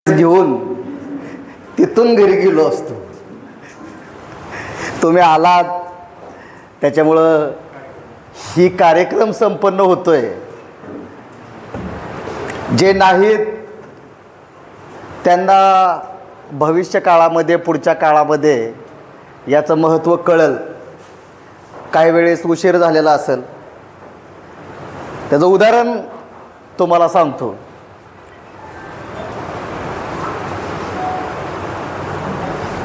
घेऊन तिथून घरी गेलो असतो. तुम्ही आलात त्याच्यामुळं ही कार्यक्रम संपन्न होतोय. जे नाहीत त्यांना भविष्य काळामध्ये पुढच्या काळामध्ये याचं महत्त्व कळेल. काही वेळेस उशीर झालेला असेल. त्याचं उदाहरण तुम्हाला सांगतो.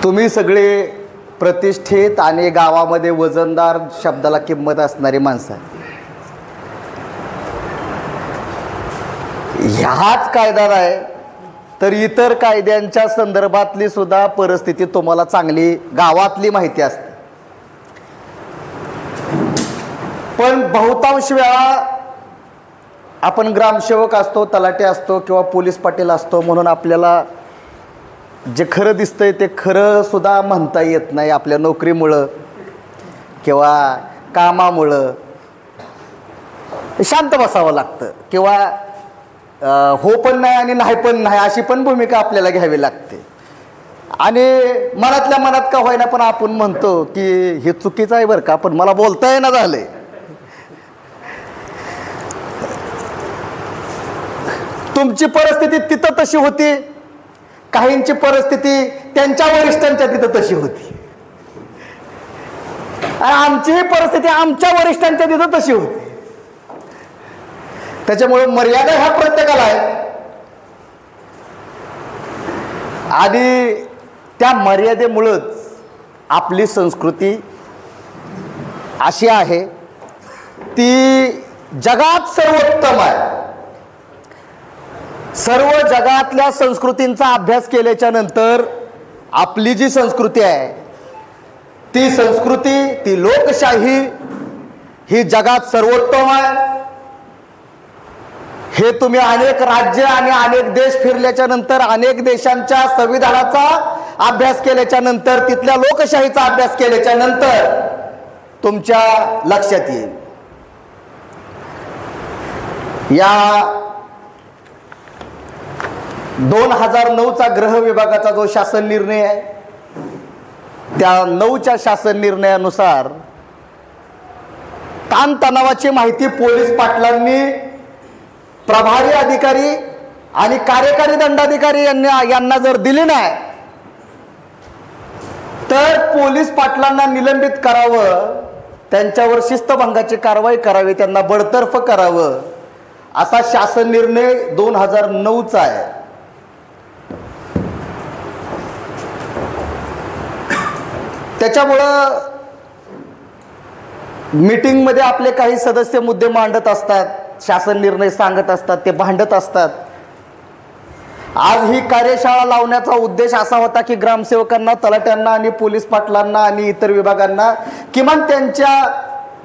तुम्ही सगळे प्रतिष्ठित आणि गावामध्ये वजनदार शब्दाला किंमत असणारी माणसं आहे. ह्याच कायदा आहे तर इतर कायद्यांच्या संदर्भातली सुद्धा परिस्थिती तुम्हाला चांगली गावातली माहिती असते. पण बहुतांश वेळा आपण ग्रामसेवक असतो, तलाठी असतो किंवा पोलीस पाटील असतो म्हणून आपल्याला जे खरं दिसतंय ते खरं सुद्धा म्हणता येत नाही. आपल्या नोकरीमुळं किंवा कामामुळं शांत बसावं लागतं किंवा हो पण नाही आणि नाही पण नाही अशी पण भूमिका आपल्याला घ्यावी लागते. आणि मनातल्या मनात का होईना पण आपण म्हणतो की हे चुकीचं आहे बरं का, पण मला बोलता येईना झालंय. तुमची परिस्थिती तिथं तशी होती, काहींची परिस्थिती त्यांच्या वरिष्ठांच्या तिथं तशी होती, आणि आमची परिस्थिती आमच्या वरिष्ठांच्या तिथं तशी होती. त्याच्यामुळे मर्यादा ह्या प्रत्येकाला आहे. आणि त्या मर्यादेमुळंच आपली संस्कृती अशी आहे ती जगात सर्वोत्तम आहे. सर्व जगातल्या संस्कृतींचा अभ्यास केल्याच्या नंतर आपली जी संस्कृती आहे ती संस्कृती, ती लोकशाही ही जगात सर्वोत्तम आहे. हे तुम्ही अनेक राज्य आणि अनेक देश फिरल्याच्या नंतर, अनेक देशांच्या संविधानाचा अभ्यास केल्याच्या नंतर, तिथल्या लोकशाहीचा अभ्यास केल्याच्या नंतर तुमच्या लक्षात येईल. या 2009चा गृह विभागाचा जो शासन निर्णय आहे त्या 9च्या शासन निर्णयानुसार ताणतणावाची माहिती पोलीस पाटलांनी प्रभारी अधिकारी आणि कार्यकारी दंडाधिकारी यांना जर दिली नाही तर पोलीस पाटलांना निलंबित करावं, त्यांच्यावर शिस्तभंगाची कारवाई करावी, त्यांना बडतर्फ करावं असा शासन निर्णय 2009चा आहे. त्याच्यामुळं मीटिंगमध्ये आपले काही सदस्य मुद्दे मांडत असतात, शासन निर्णय सांगत असतात, ते भांडत असतात. आज ही कार्यशाळा लावण्याचा उद्देश असा होता की ग्रामसेवकांना, तलाट्यांना आणि पोलीस पाटलांना आणि इतर विभागांना किमान त्यांच्या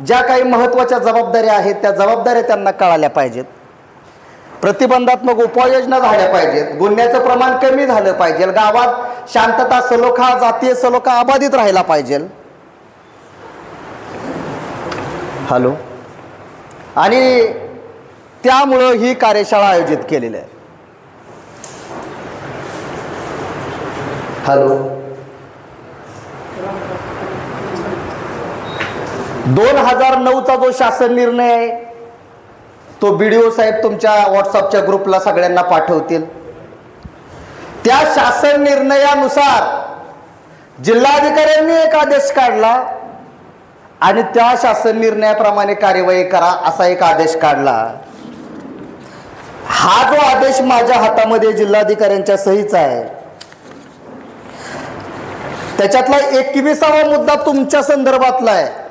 ज्या काही महत्त्वाच्या जबाबदाऱ्या आहेत त्या जबाबदाऱ्या त्यांना कळाल्या पाहिजेत. प्रतिबंधात्मक उपाययोजना झाल्या पाहिजेत. गुन्ह्याचं प्रमाण कमी झालं पाहिजे. गावात शांतता, सलोखा, जातीय सलोखा अबाधित राहिला पाहिजे. हॅलो. आणि त्यामुळं ही कार्यशाळा आयोजित केलेली आहे. हॅलो. 2009चा जो शासन निर्णय आहे तो BDO साहेब तुमच्या व्हॉट्सअपच्या ग्रुपला सगळ्यांना पाठवतील. त्या शासन निर्णयानुसार जिल्हाधिकाऱ्यांनी एक आदेश काढला आणि त्या शासन निर्णयाप्रमाणे कार्यवाही करा असा एक आदेश काढला. हा जो आदेश माझ्या हातामध्ये जिल्हाधिकाऱ्यांच्या सहीचा आहे त्याच्यातला 21वा मुद्दा तुमच्या संदर्भातला आहे.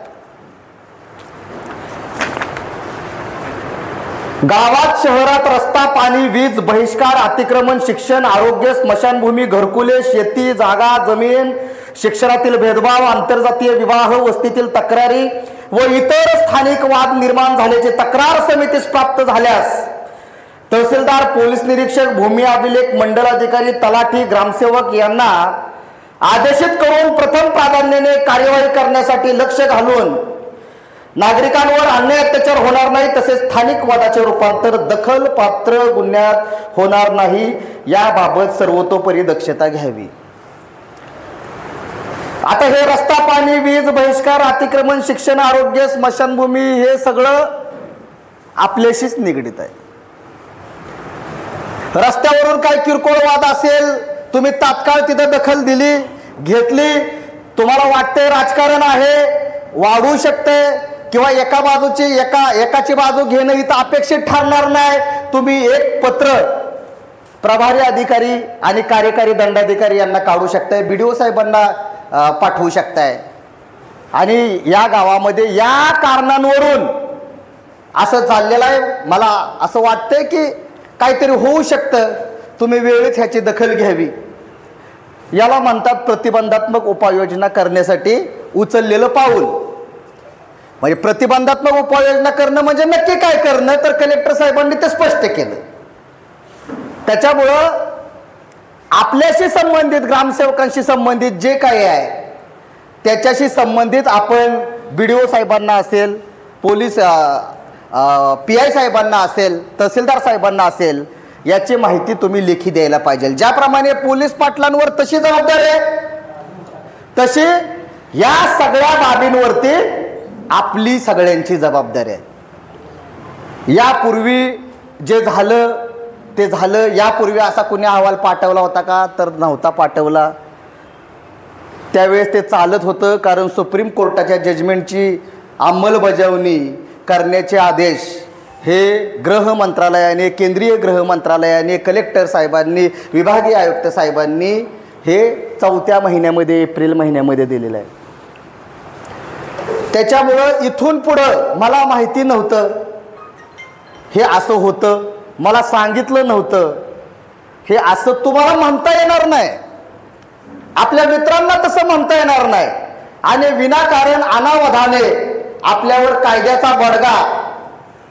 गावात, शहरात रस्ता, पाणी, वीज, बहिष्कार, अतिक्रमण, शिक्षण, आरोग्य, स्मशानभूमी, घरकुले, शेती, जागा, जमीन, शिक्षणातील भेदभाव, आंतरजातीय विवाह, वस्तीतील तक्रारी व इतर स्थानिक वाद निर्माण झाल्याचे तक्रार समितीस प्राप्त झाल्यास तहसीलदार, पोलीस निरीक्षक, भूमी अभिलेख, मंडल अधिकारी, तलाठी, ग्रामसेवक यांना आदेशित करून प्रथम प्राधान्याने कार्यवाही करण्यासाठी लक्ष घालून नागरिकांवर अन्याय अत्याचार होणार नाही, तसेच स्थानिक वादाचे रूपांतर दखल पात्र गुन्ह्यात होणार नाही, याबाबत सर्वतोपरी दक्षता घ्यावी. आता हे रस्ता, पाणी, वीज, बहिष्कार, अतिक्रमण, शिक्षण, आरोग्य, स्मशानभूमी हे सगळं आपल्याशीच निगडीत आहे. रस्त्यावरून काय किरकोळ वाद असेल, तुम्ही तात्काळ तिथं दखल दिली, घेतली, तुम्हाला वाटतंय राजकारण आहे, वाढू शकते किंवा एकाची बाजू घेणं इथं अपेक्षित ठरणार नाही, तुम्ही एक पत्र प्रभारी अधिकारी आणि कार्यकारी दंडाधिकारी यांना काढू शकताय, BDO साहेबांना पाठवू शकताय. आणि या गावामध्ये या कारणांवरून असं चाललेलं आहे, मला असं वाटतंय की काहीतरी होऊ शकतं, तुम्ही वेळीच ह्याची दखल घ्यावी. याला म्हणतात प्रतिबंधात्मक उपाययोजना करण्यासाठी उचललेलं पाऊल. म्हणजे प्रतिबंधात्मक उपाययोजना करणं म्हणजे नक्की काय करणं, तर कलेक्टर साहेबांनी ते स्पष्ट केलं. त्याच्यामुळं आपल्याशी संबंधित, ग्रामसेवकांशी संबंधित जे काही आहे त्याच्याशी संबंधित आपण BDO साहेबांना असेल, पोलीस PI साहेबांना असेल, तहसीलदार साहेबांना असेल, याची माहिती तुम्ही लेखी द्यायला पाहिजे. ज्याप्रमाणे पोलीस पाटलांवर तशी जबाबदारी आहे, तशी या सगळ्या बाबींवरती आपली सगळ्यांची जबाबदारी आहे. यापूर्वी जे झालं ते झालं. यापूर्वी असा कुणी अहवाल पाठवला होता का, तर नव्हता पाठवला. त्यावेळेस ते चालत होतं, कारण सुप्रीम कोर्टाच्या जजमेंटची अंमलबजावणी करण्याचे आदेश हे गृह मंत्रालयाने, केंद्रीय गृह मंत्रालयाने, कलेक्टर साहेबांनी, विभागीय आयुक्त साहेबांनी हे 4थ्या महिन्यामध्ये, एप्रिल महिन्यामध्ये दिलेलं आहे. त्याच्यामुळं इथून पुढं मला माहिती नव्हतं हे असं होतं, मला सांगितलं नव्हतं, हे असं तुम्हाला म्हणता येणार नाही, आपल्या मित्रांना तसं म्हणता येणार नाही. आणि विनाकारण अनावधाने आपल्यावर कायद्याचा बडगा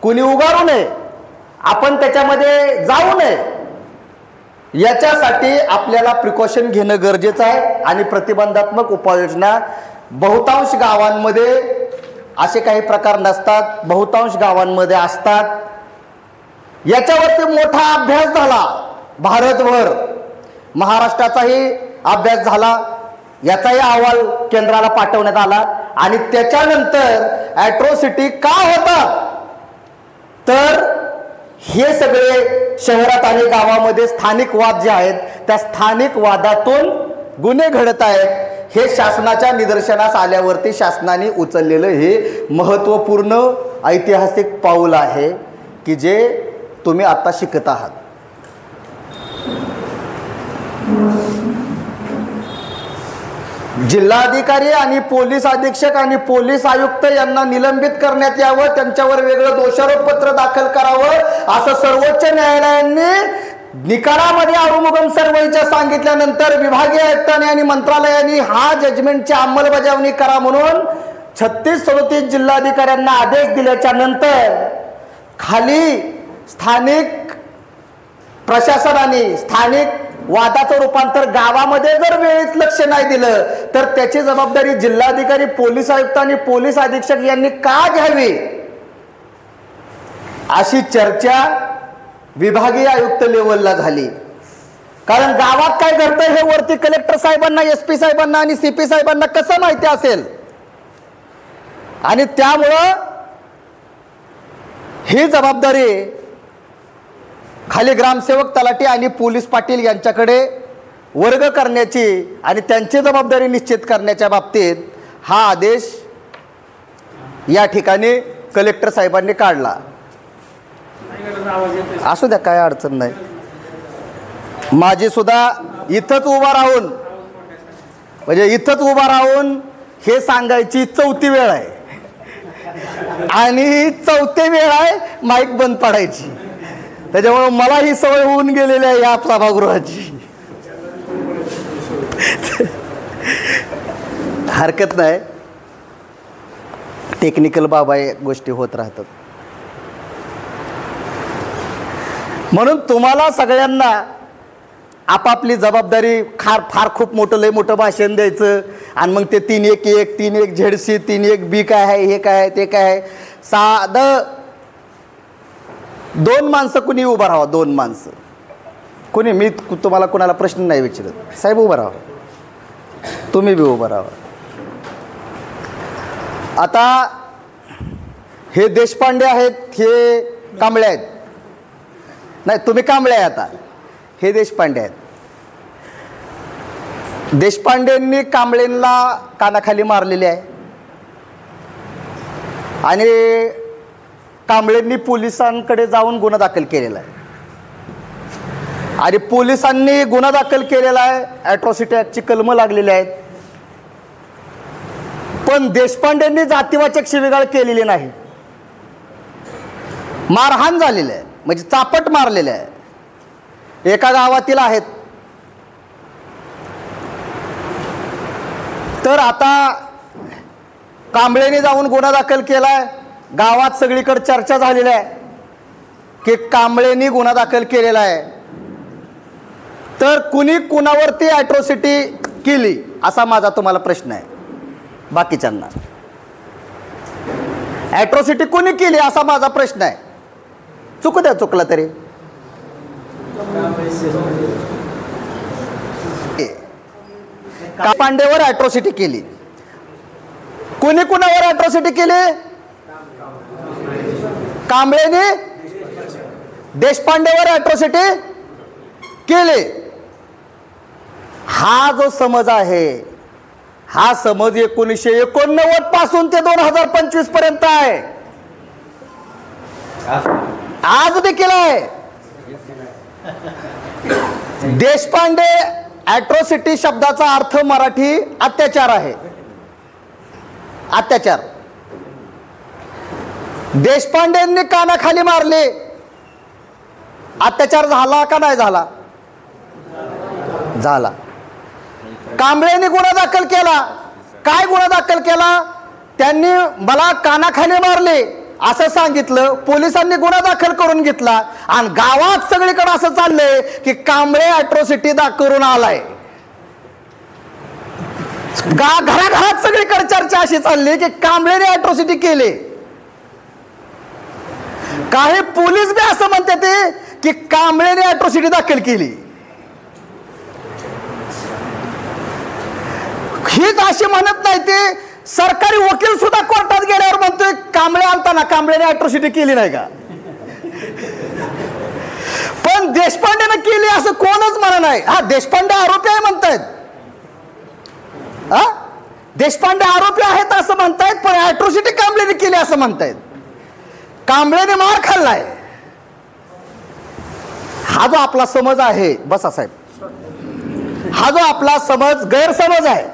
कुणी उगारू नये, आपण त्याच्यामध्ये जाऊ नये, याच्यासाठी आपल्याला प्रिकॉशन घेणं गरजेचं आहे. आणि प्रतिबंधात्मक उपाययोजना बहुतांश गावांमध्ये असे काही प्रकार नसतात, बहुतांश गावांमध्ये असतात. याच्यावरती मोठा अभ्यास झाला भारतभर, महाराष्ट्राचाही अभ्यास झाला, याचाही अहवाल केंद्राला पाठवण्यात आला. आणि त्याच्यानंतर ॲट्रॉसिटी का होतात, तर हे सगळे शहरात आणि गावामध्ये स्थानिक वाद जे आहेत, त्या स्थानिक वादातून गुन्हे घडत आहेत. हे शासनाच्या निदर्शनास आल्यावरती शासनाने उचललेलं हे महत्त्वपूर्ण ऐतिहासिक पाऊल आहे की जे तुम्ही आता शिकत आहात. जिल्हाधिकारी आणि पोलीस अधीक्षक आणि पोलीस आयुक्त यांना निलंबित करण्यात यावं, त्यांच्यावर वेगळं दोषारोपपत्र दाखल करावं, असं सर्वोच्च न्यायालयाने निकालामध्ये आरुमुगम सर्वईच्या सांगितल्यानंतर विभागीय आयुक्तांनी आणि मंत्रालयाने हा जजमेंटची अंमलबजावणी करा म्हणून 36-37 जिल्हाधिकाऱ्यांना आदेश दिल्याच्या नंतर खाली स्थानिक प्रशासनाने स्थानिक वादाचं रूपांतर गावामध्ये जर वेळेत लक्ष नाही दिलं तर त्याची जबाबदारी जिल्हाधिकारी, पोलीस आयुक्त आणि पोलीस अधीक्षक यांनी का घ्यावी, अशी चर्चा विभागीय आयुक्त लेवलला झाली. कारण गावात काय घडतंय हे वरती कलेक्टर साहेबांना, SP साहेबांना आणि CP साहेबांना कसं माहिती असेल. आणि त्यामुळं ही जबाबदारी खाली ग्रामसेवक, तलाठी आणि पोलीस पाटील यांच्याकडे वर्ग करण्याची आणि त्यांची जबाबदारी निश्चित करण्याच्या बाबतीत हा आदेश या ठिकाणी कलेक्टर साहेबांनी काढला. असू द्या, काय अडचण नाही. माझी सुद्धा इथंच उभा राहून, म्हणजे इथंच उभा राहून हे सांगायची 4थी वेळ आहे आणि 4थी वेळ आहे माईक बंद पडायची. त्याच्यामुळे मला ही सवय होऊन गेलेली आहे या सभागृहाची. हरकत नाही, टेक्निकल बाबा गोष्टी होत राहतात. म्हणून तुम्हाला सगळ्यांना आपापली जबाबदारी फार खूप मोठं लय मोठं भाषण द्यायचं आणि मग ते 3-1-1 3-1 झेडसी 3-1 बी काय आहे हे काय आहे ते काय आहे. साधं 2 माणसं कुणी उभं राहावं, 2 माणसं कुणी. मी तुम्हाला कोणाला प्रश्न नाही विचारत, साहेब उभं राहा, तुम्ही बी उभं राहा. आता हे देशपांडे आहेत, हे कांबळे आहेत. नाही तुम्ही कांबळे आहे, आता हे देशपांडे आहेत. देशपांडेंनी कांबळेंना कानाखाली मारलेली आहे आणि कांबळेंनी पोलिसांकडे जाऊन गुन्हा दाखल केलेला आहे आणि पोलिसांनी गुन्हा दाखल केलेला आहे. ॲट्रॉसिटी ॲक्टची कलमं लागलेली आहेत. पण देशपांडेंनी जातीवाचक शिवीगाळ केलेली नाही. मारहाण झालेली आहे, म्हणजे चापट मारलेले आहे. एका गावातील आहेत. तर आता कांबळेने जाऊन गुन्हा दाखल केलाय. गावात सगळीकडे चर्चा झालेली आहे की कांबळेने गुन्हा दाखल केलेला आहे. तर कुणी कुणावरती ॲट्रॉसिटी केली असा माझा तुम्हाला प्रश्न आहे. बाकीच्यांना ॲट्रॉसिटी कुणी केली असा माझा प्रश्न आहे. चुकू द्या, चुकला तरी. पांडेवर ॲट्रॉसिटी केली. कुणी कुणावर ॲट्रॉसिटी केली? कांबळेने देशपांडेवर ॲट्रॉसिटी केली. हा जो समज आहे, हा समज 1989 पासून ते 2025 पर्यंत आहे, आज देखील आहे. देशपांडे ॲट्रॉसिटी शब्दाचा अर्थ मराठी अत्याचार आहे. अत्याचार. देशपांडेंनी कानाखाली मारले, अत्याचार झाला का नाही झाला? झाला. कांबळेने गुन्हा दाखल केला. काय गुन्हा दाखल केला? त्यांनी मला कानाखाली मारले असं सांगितलं. पोलिसांनी गुन्हा दाखल करून घेतला आणि गावात सगळीकडे असं चाललंय की कांबळे ॲट्रॉसिटी करून आलाय. घराघरात सगळीकडे चर्चा अशी चालली की कांबळेने ॲट्रॉसिटी केली. काही पोलीस बी असं म्हणते ते की कांबळेने ॲट्रॉसिटी दाखल केली. हीच अशी म्हणत नाही, ते सरकारी वकील सुद्धा कोर्टात गेल्यावर म्हणतोय कांबळे आणताना कांबळेने ॲट्रॉसिटी केली नाही का? पण देशपांडेने केली असं कोणच म्हणत नाही. हा, देशपांडे आरोपी आहे म्हणतायत. हा, देशपांडे आरोपी आहेत असं म्हणतायत, पण ॲट्रॉसिटी कांबळेने केली असं म्हणतायत. कांबळेने मार खाल्लाय. हा जो आपला समज आहे, बसा साहेब, हा जो आपला समज गैरसमज आहे.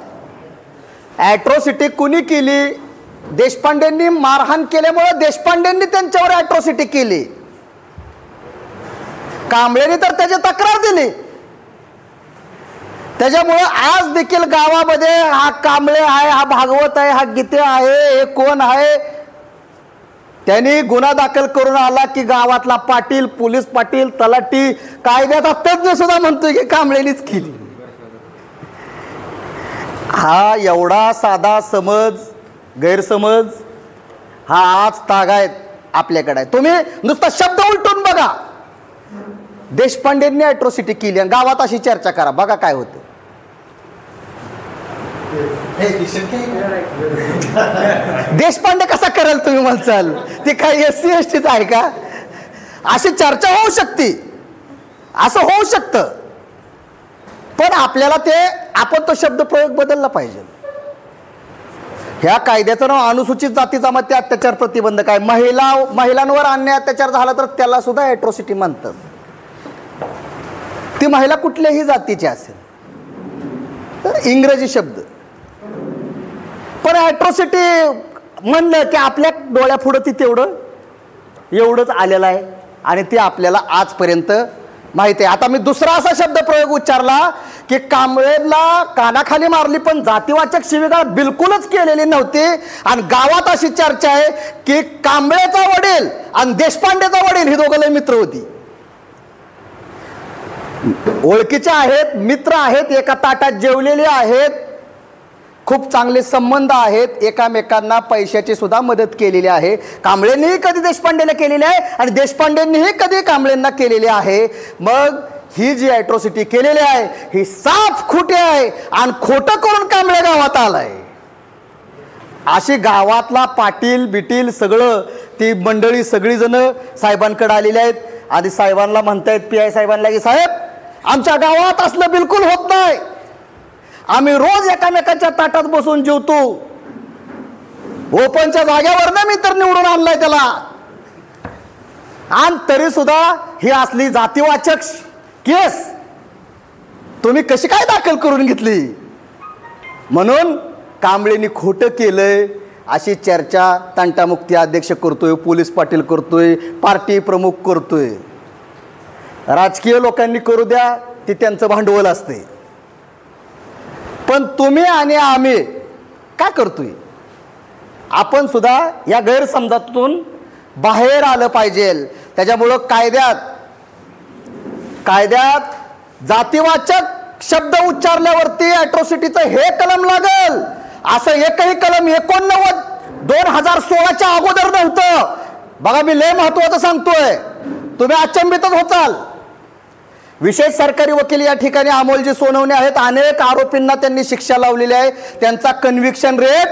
ॲट्रॉसिटी कुणी केली? देशपांडेंनी मारहाण केल्यामुळे देशपांडेंनी त्यांच्यावर ॲट्रॉसिटी केली. कांबळेने तर त्याची तक्रार दिली. त्याच्यामुळे आज देखील गावामध्ये हा कांबळे आहे, हा भागवत आहे, हा गीते आहे, हे कोण आहे, त्यांनी गुन्हा दाखल करून आला की गावातला पाटील, पोलीस पाटील, तलाठी, कायद्याचा तज्ञ सुद्धा म्हणतोय की कांबळेनीच केली. हा एवढा साधा समज, गैरसमज हा आज तागायत आपल्याकडे आहे. तुम्ही नुसता शब्द उलटून बघा. देशपांडेंनी ॲट्रॉसिटी केली आणि गावात अशी चर्चा करा, बघा काय होतं. देशपांडे कसा करेल तुम्ही म्हणसाल? ते काय SC ST आहे का? अशी चर्चा होऊ शकते, असं होऊ शकतं. पण आपल्याला आपण तो शब्द प्रयोग बदलला पाहिजे. ह्या कायद्याचं नाव अनुसूचित जाती जमाती अत्याचार प्रतिबंधक आहे. महिलांवर अन्याय अत्याचार झाला तर त्याला सुद्धा ॲट्रॉसिटी म्हणतात. ती महिला कुठल्याही जातीची असेल, तर इंग्रजी शब्द. पण ॲट्रॉसिटी म्हणलं की आपल्या डोळ्यापुढं ती एवढंच आलेलं आहे आणि ते आपल्याला आजपर्यंत माहिती आहे. आता मी दुसरा असा शब्द प्रयोग उच्चारला की कांबळेला कानाखाली मारली, पण जातीवाचक शिवीगाळ बिलकुलच केलेली नव्हती. आणि गावात अशी चर्चा आहे की कांबळेचा वडील आणि देशपांडेचा वडील ही दोघं लय मित्र होती. ओळखीचे आहेत, मित्र आहेत, एका ताटात जेवलेले आहेत, खूप चांगले संबंध आहेत, एकामेकांना पैशाची सुद्धा मदत केलेली आहे. कांबळेंनीही कधी देशपांडेला केलेली आहे आणि देशपांडेंनीही कधी कांबळेंना केलेली आहे. मग ही जी ॲट्रॉसिटी केलेली आहे ही साफ खोटी आहे आणि खोटं करून कांबळे गावात आलाय. अशी गावातला पाटील बिटील सगळं ती मंडळी सगळीजण साहेबांकडे आलेली आहेत आणि साहेबांना म्हणतायत, PI साहेबांना, की साहेब आमच्या गावात असलं बिलकुल होत नाही, आम्ही रोज एकामेकांच्या ताटात बसून जेवतो, ओपनच्या जागेवर ना मी तर निवडून आणलाय त्याला, आणि तरी सुद्धा ही असली जातीवाचक केस तुम्ही कशी काय दाखल करून घेतली. म्हणून कांबळेंनी खोटं केलंय अशी चर्चा तंटामुक्ती अध्यक्ष करतोय, पोलीस पाटील करतोय, पार्टी प्रमुख करतोय. राजकीय लोकांनी करू द्या, ती त्यांचं भांडवल असते. पण तुम्ही आणि आम्ही काय करतोय? आपण सुद्धा या गैरसमजातून बाहेर आलं पाहिजे. त्याच्यामुळं कायद्यात जातीवाचक शब्द उच्चारल्यावरती ॲट्रॉसिटीचं हे कलम लागेल असं एकही कलम 2016च्या अगोदर नव्हतं. बघा, मी लय महत्वाचं सांगतोय, तुम्ही अचंबितच होताल. विशेष सरकारी वकील या ठिकाणी अमोलजी सोनवणे आहेत. अनेक आरोपींना त्यांनी शिक्षा लावलेली आहे. त्यांचा कन्व्हिक्शन रेट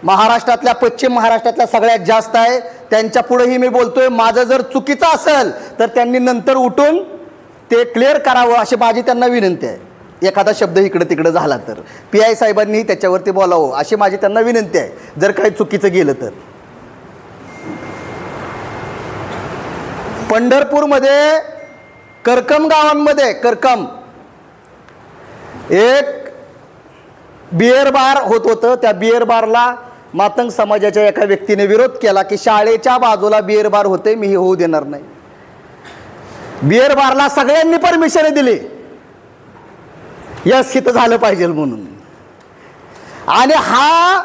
महाराष्ट्रातल्या, पश्चिम महाराष्ट्रातल्या सगळ्यात जास्त आहे. त्यांच्या पुढेही मी बोलतोय, माझं जर चुकीचं असेल तर त्यांनी नंतर उठून ते क्लिअर करावं अशी माझी त्यांना विनंती आहे. एखादा शब्द इकडे तिकडे झाला तर PI साहेबांनी त्याच्यावरती बोलावं अशी माझी त्यांना विनंती आहे, जर काही चुकीचं गेलं तर. पंढरपूरमध्ये करकम गावांमध्ये एक बिअर बार होत होतं. त्या बिअर बारला मातंग समाजाच्या एका व्यक्तीने विरोध केला की शाळेच्या बाजूला बिअर बार होते, मी हे होऊ देणार नाही. बिअर बारला सगळ्यांनी परमिशन दिली, यस हित झालं पाहिजे म्हणून. आणि हा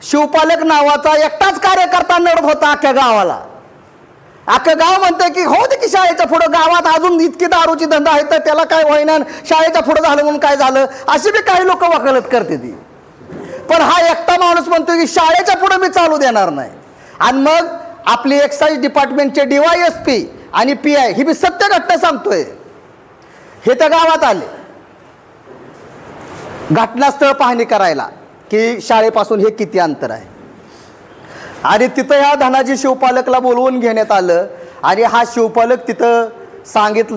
शिवपालक नावाचा एकटाच कार्यकर्ता लढत होता अख्ख्या गावाला. अख्खं गाव म्हणतंय की हो दे की शाळेच्या पुढं, गावात अजून इतकी दारूची धंदा आहे तर त्याला काय होईना, शाळेच्या पुढं झालं म्हणून काय झालं, अशी बी काही लोक वकालत करते ती. पण हा एकटा माणूस म्हणतोय की शाळेच्या पुढं मी चालू देणार नाही. आणि मग आपली एक्साईज डिपार्टमेंटचे DYSP आणि PI ही बी सत्य घटना सांगतोय, हे त्या गावात आले घटनास्थळ पाहणी करायला की शाळेपासून हे किती अंतर आहे. आणि तिथं ह्या धनाजी शिवपालकला बोलवून घेण्यात आलं आणि हा शिवपालक तिथं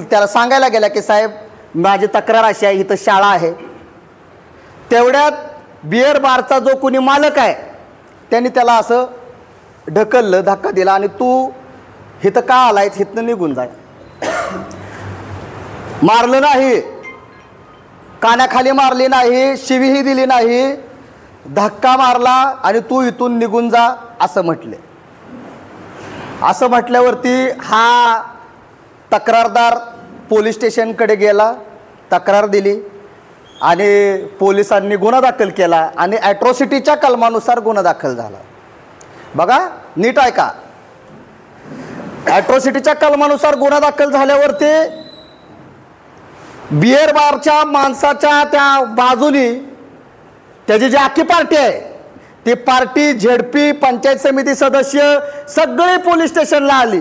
त्याला सांगायला गेला की साहेब माझी तक्रार अशी आहे, इथं शाळा आहे. तेवढ्यात बिअर बारचा जो कोणी मालक आहे त्यांनी त्याला असं ढकललं, धक्का दिला आणि तू इथं का आलाय, इथनं निघून जाय. मारलं नाही, कानाखाली मारली नाही, शिवीही दिली नाही, धक्का मारला आणि तू इथून निघून जा असं म्हटले. असं म्हटल्यावरती हा तक्रारदार पोलीस स्टेशनकडे गेला, तक्रार दिली आणि पोलिसांनी गुन्हा दाखल केला आणि ॲट्रॉसिटीच्या कलमानुसार गुन्हा दाखल झाला. बघा नीट ऐका, ॲट्रॉसिटीच्या कलमानुसार गुन्हा दाखल झाल्यावरती बिअर बारच्या माणसाच्या त्या बाजूनी त्याची जी आखी पार्टी आहे ती पार्टी, ZP, पंचायत समिती सदस्य सगळे पोलीस स्टेशनला आली.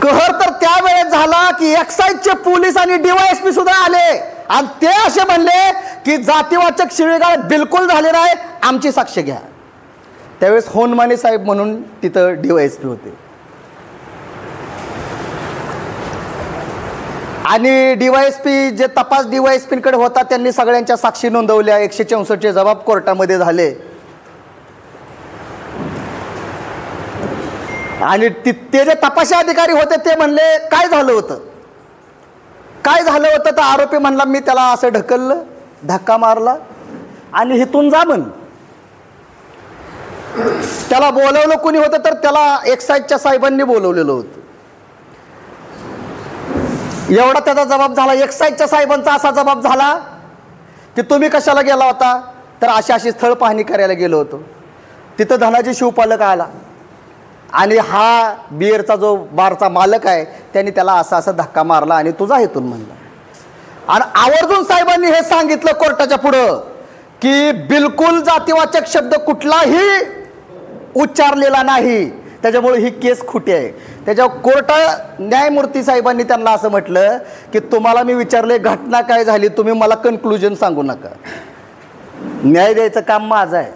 कहर तर त्यावेळेस झाला की एक्साईजचे पोलीस आणि DYSP सुद्धा आले आणि ते असे म्हणले की जातीवाचक शिवीगाळ बिलकुल झाले नाही, आमची साक्ष घ्या. त्यावेळेस होनमाने साहेब म्हणून तिथं DYSP होते आणि DYSP जे तपास DYSPकडे होता त्यांनी सगळ्यांच्या साक्षी नोंदवल्या. 164 जबाब कोर्टामध्ये झाले आणि ते जे तपासी अधिकारी होते ते म्हणले काय झालं होतं तर आरोपी म्हणला मी त्याला असं ढकललं, धक्का मारला आणि इथून जा म्हण. त्याला बोलवलं कोणी होतं तर त्याला एक्साईजच्या साहेबांनी बोलवलेलं होतं. एवढा त्याचा जबाब झाला. एक्साईजच्या साहेबांचा असा जबाब झाला की तुम्ही कशाला गेला होता तर अशी स्थळ पाहणी करायला गेलो होतो. तिथं धनाजी शिवपालक आला आणि हा बिअरचा जो बारचा मालक आहे त्यांनी त्याला असा असा धक्का मारला आणि तुझा हेतून म्हणला. आणि आवर्जून साहेबांनी हे सांगितलं कोर्टाच्या पुढं की बिलकुल जातीवाचक शब्द कुठलाही उच्चारलेला नाही, त्याच्यामुळे ही केस खोटी आहे. त्याच्यावर कोर्ट न्यायमूर्ती साहेबांनी त्यांना असं म्हटलं की तुम्हाला मी विचारले घटना काय झाली, तुम्ही मला कन्क्लुजन सांगू नका, न्याय द्यायचं काम माझं आहे.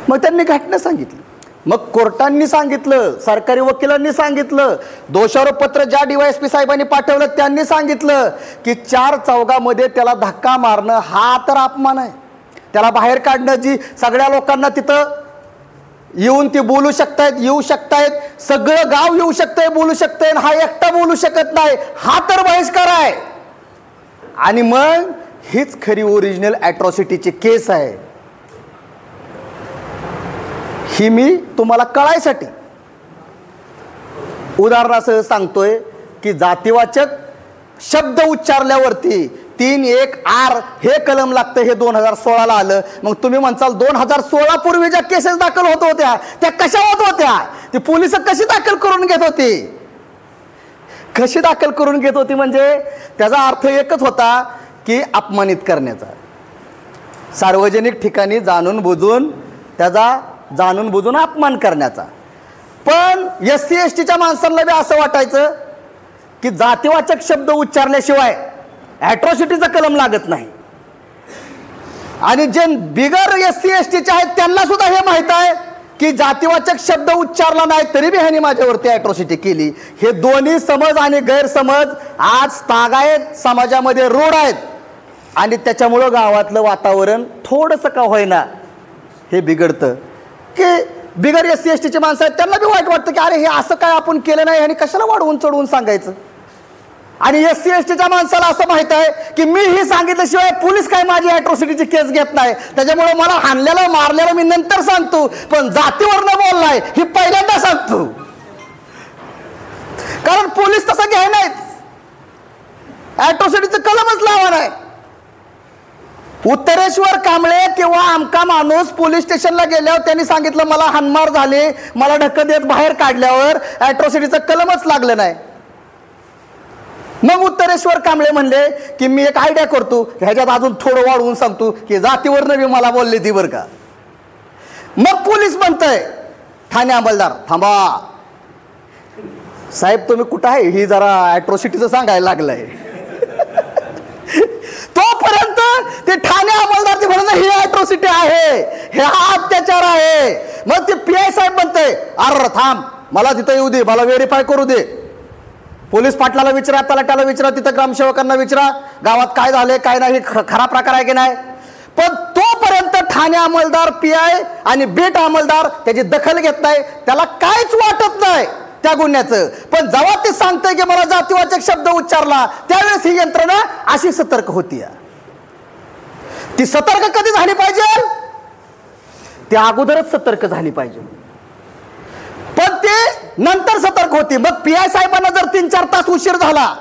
मग त्यांनी घटना सांगितली. मग कोर्टांनी सांगितलं, सरकारी वकिलांनी सांगितलं, दोषारोप पत्र ज्या DYSP साहेबांनी पाठवलं त्यांनी सांगितलं की 4 चौघामध्ये त्याला धक्का मारणं हा तर अपमान आहे. त्याला बाहेर काढणं, जी सगळ्या लोकांना तिथं येऊन ती बोलू शकतायत, येऊ शकतायत, सगळं गाव येऊ शकतंय, बोलू शकतंय, हा एकटा बोलू शकत नाही, हा तर बहिष्कार आहे. आणि मग हीच खरी ओरिजिनल ॲट्रॉसिटीची केस आहे. ही मी तुम्हाला कळायसाठी उदाहरणासह सांगतोय की जातीवाचक शब्द उच्चारल्यावरती 3(1)R हे कलम लागतं. हे 2016ला आलं. मग तुम्ही म्हणसाल 2016 पूर्वी ज्या केसेस दाखल होत होत्या त्या कशा होत होत्या, ती पोलिस कशी दाखल करून घेत होती, कशी दाखल करून घेत होती, म्हणजे त्याचा अर्थ एकच होता की अपमानित करण्याचा, सार्वजनिक ठिकाणी जाणून बुजून अपमान करण्याचा. पण SC STच्या माणसांना बी असं वाटायचं की जातीवाचक शब्द उच्चारल्याशिवाय ॲट्रॉसिटीचा कलम लागत नाही. आणि जे बिगर SC STचे आहेत त्यांना सुद्धा हे माहित आहे की जातीवाचक शब्द उच्चारला नाही तरी बी ह्यांनी माझ्यावरती ॲट्रॉसिटी केली. हे दोन्ही समज आणि गैरसमज आज तागायत समाजामध्ये रूढ आहेत. आणि त्याच्यामुळं गावातलं वातावरण थोडंसं का होईना हे बिघडतं की बिगर SC STचे माणसं आहेत त्यांना बी वाईट वाटतं की अरे हे असं काय आपण केलं नाही आणि कशाला वाढवून चढवून सांगायचं. आणि SC STच्या माणसाला असं माहित आहे की मी हे सांगितल्याशिवाय पोलीस काय माझी ॲट्रॉसिटीची केस घेत नाही, त्याच्यामुळे मला हाणलेलं मारलेलं मी नंतर सांगतो, पण जातीवरनं बोललाय हे पहिल्यांदा सांगतो. कारण पोलीस तसं घ्याय नाहीत, ॲट्रॉसिटीचं कलमच लावा नाही. उत्तरेश्वर कांबळे किंवा आमका माणूस पोलीस स्टेशनला गेल्यावर त्यांनी सांगितलं मला हाणमार झाली, मला ढक्क देत बाहेर काढल्यावर ॲट्रॉसिटीचं कलमच लागलं नाही. मग उत्तरेश्वर कांबळे म्हणले की मी एक आयडिया करतो, ह्याच्यात अजून थोडं वाढवून सांगतो की जातीवरनं मी मला बोलले ती बरं का. मग पोलीस म्हणतंय ठाणे अंमलदार थांबा साहेब तुम्ही कुठं आहे, ही जरा ॲट्रॉसिटीचं सांगायला लागलंय. तोपर्यंत ते ठाणे अंमलदार ते म्हणून ही ॲट्रॉसिटी आहे, हे हा अत्याचार आहे. मग ते PI साहेब म्हणतंय अरे थांब मला तिथं येऊ दे, मला व्हेरीफाय करू दे, पोलीस पाटलाला विचारा, तलाट्याला विचारा, तिथं ग्रामसेवकांना विचारा गावात काय झालंय काय नाही, खरा प्रकार आहे की नाही. पण तोपर्यंत ठाणे अंमलदार PI आणि बीट अंमलदार त्याची दखल घेत नाही, त्याला काहीच वाटत नाही त्या गुन्ह्याचं. पण जेव्हा ते सांगतंय की मला जातीवाचक शब्द उच्चारला त्यावेळेस ही यंत्रणा अशी सतर्क होती. ती सतर्क कधी झाली पाहिजे, त्या अगोदरच सतर्क झाली पाहिजे, पण ते नंतर सतर्क होती. मग PI साहेबांना जर 3-4 तास उशीर झाला,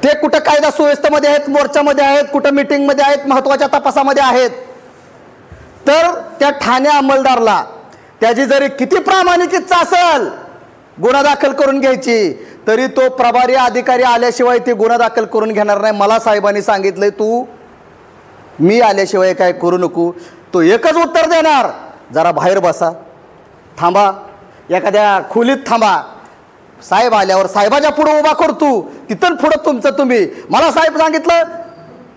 ते कुठं कायदा सुव्यवस्थेमध्ये आहेत, मोर्चामध्ये आहेत, कुठं मीटिंगमध्ये आहेत, महत्वाच्या तपासामध्ये आहेत, तर त्या ठाणे अंमलदारला त्याची जरी किती प्रामाणिक इच्छा असेल गुन्हा दाखल करून घ्यायची, तरी तो प्रभारी अधिकारी आल्याशिवाय ते गुन्हा दाखल करून घेणार नाही. मला साहेबांनी सांगितलंय तू मी आल्याशिवाय काय करू नको. तो एकच उत्तर देणार, जरा बाहेर बसा, थांबा, एखाद्या खोलीत थांबा, साहेब आल्यावर साहेबाच्या पुढे उभा करतो, तिथून पुढं तुमचं तुम्ही. मला साहेब सांगितलं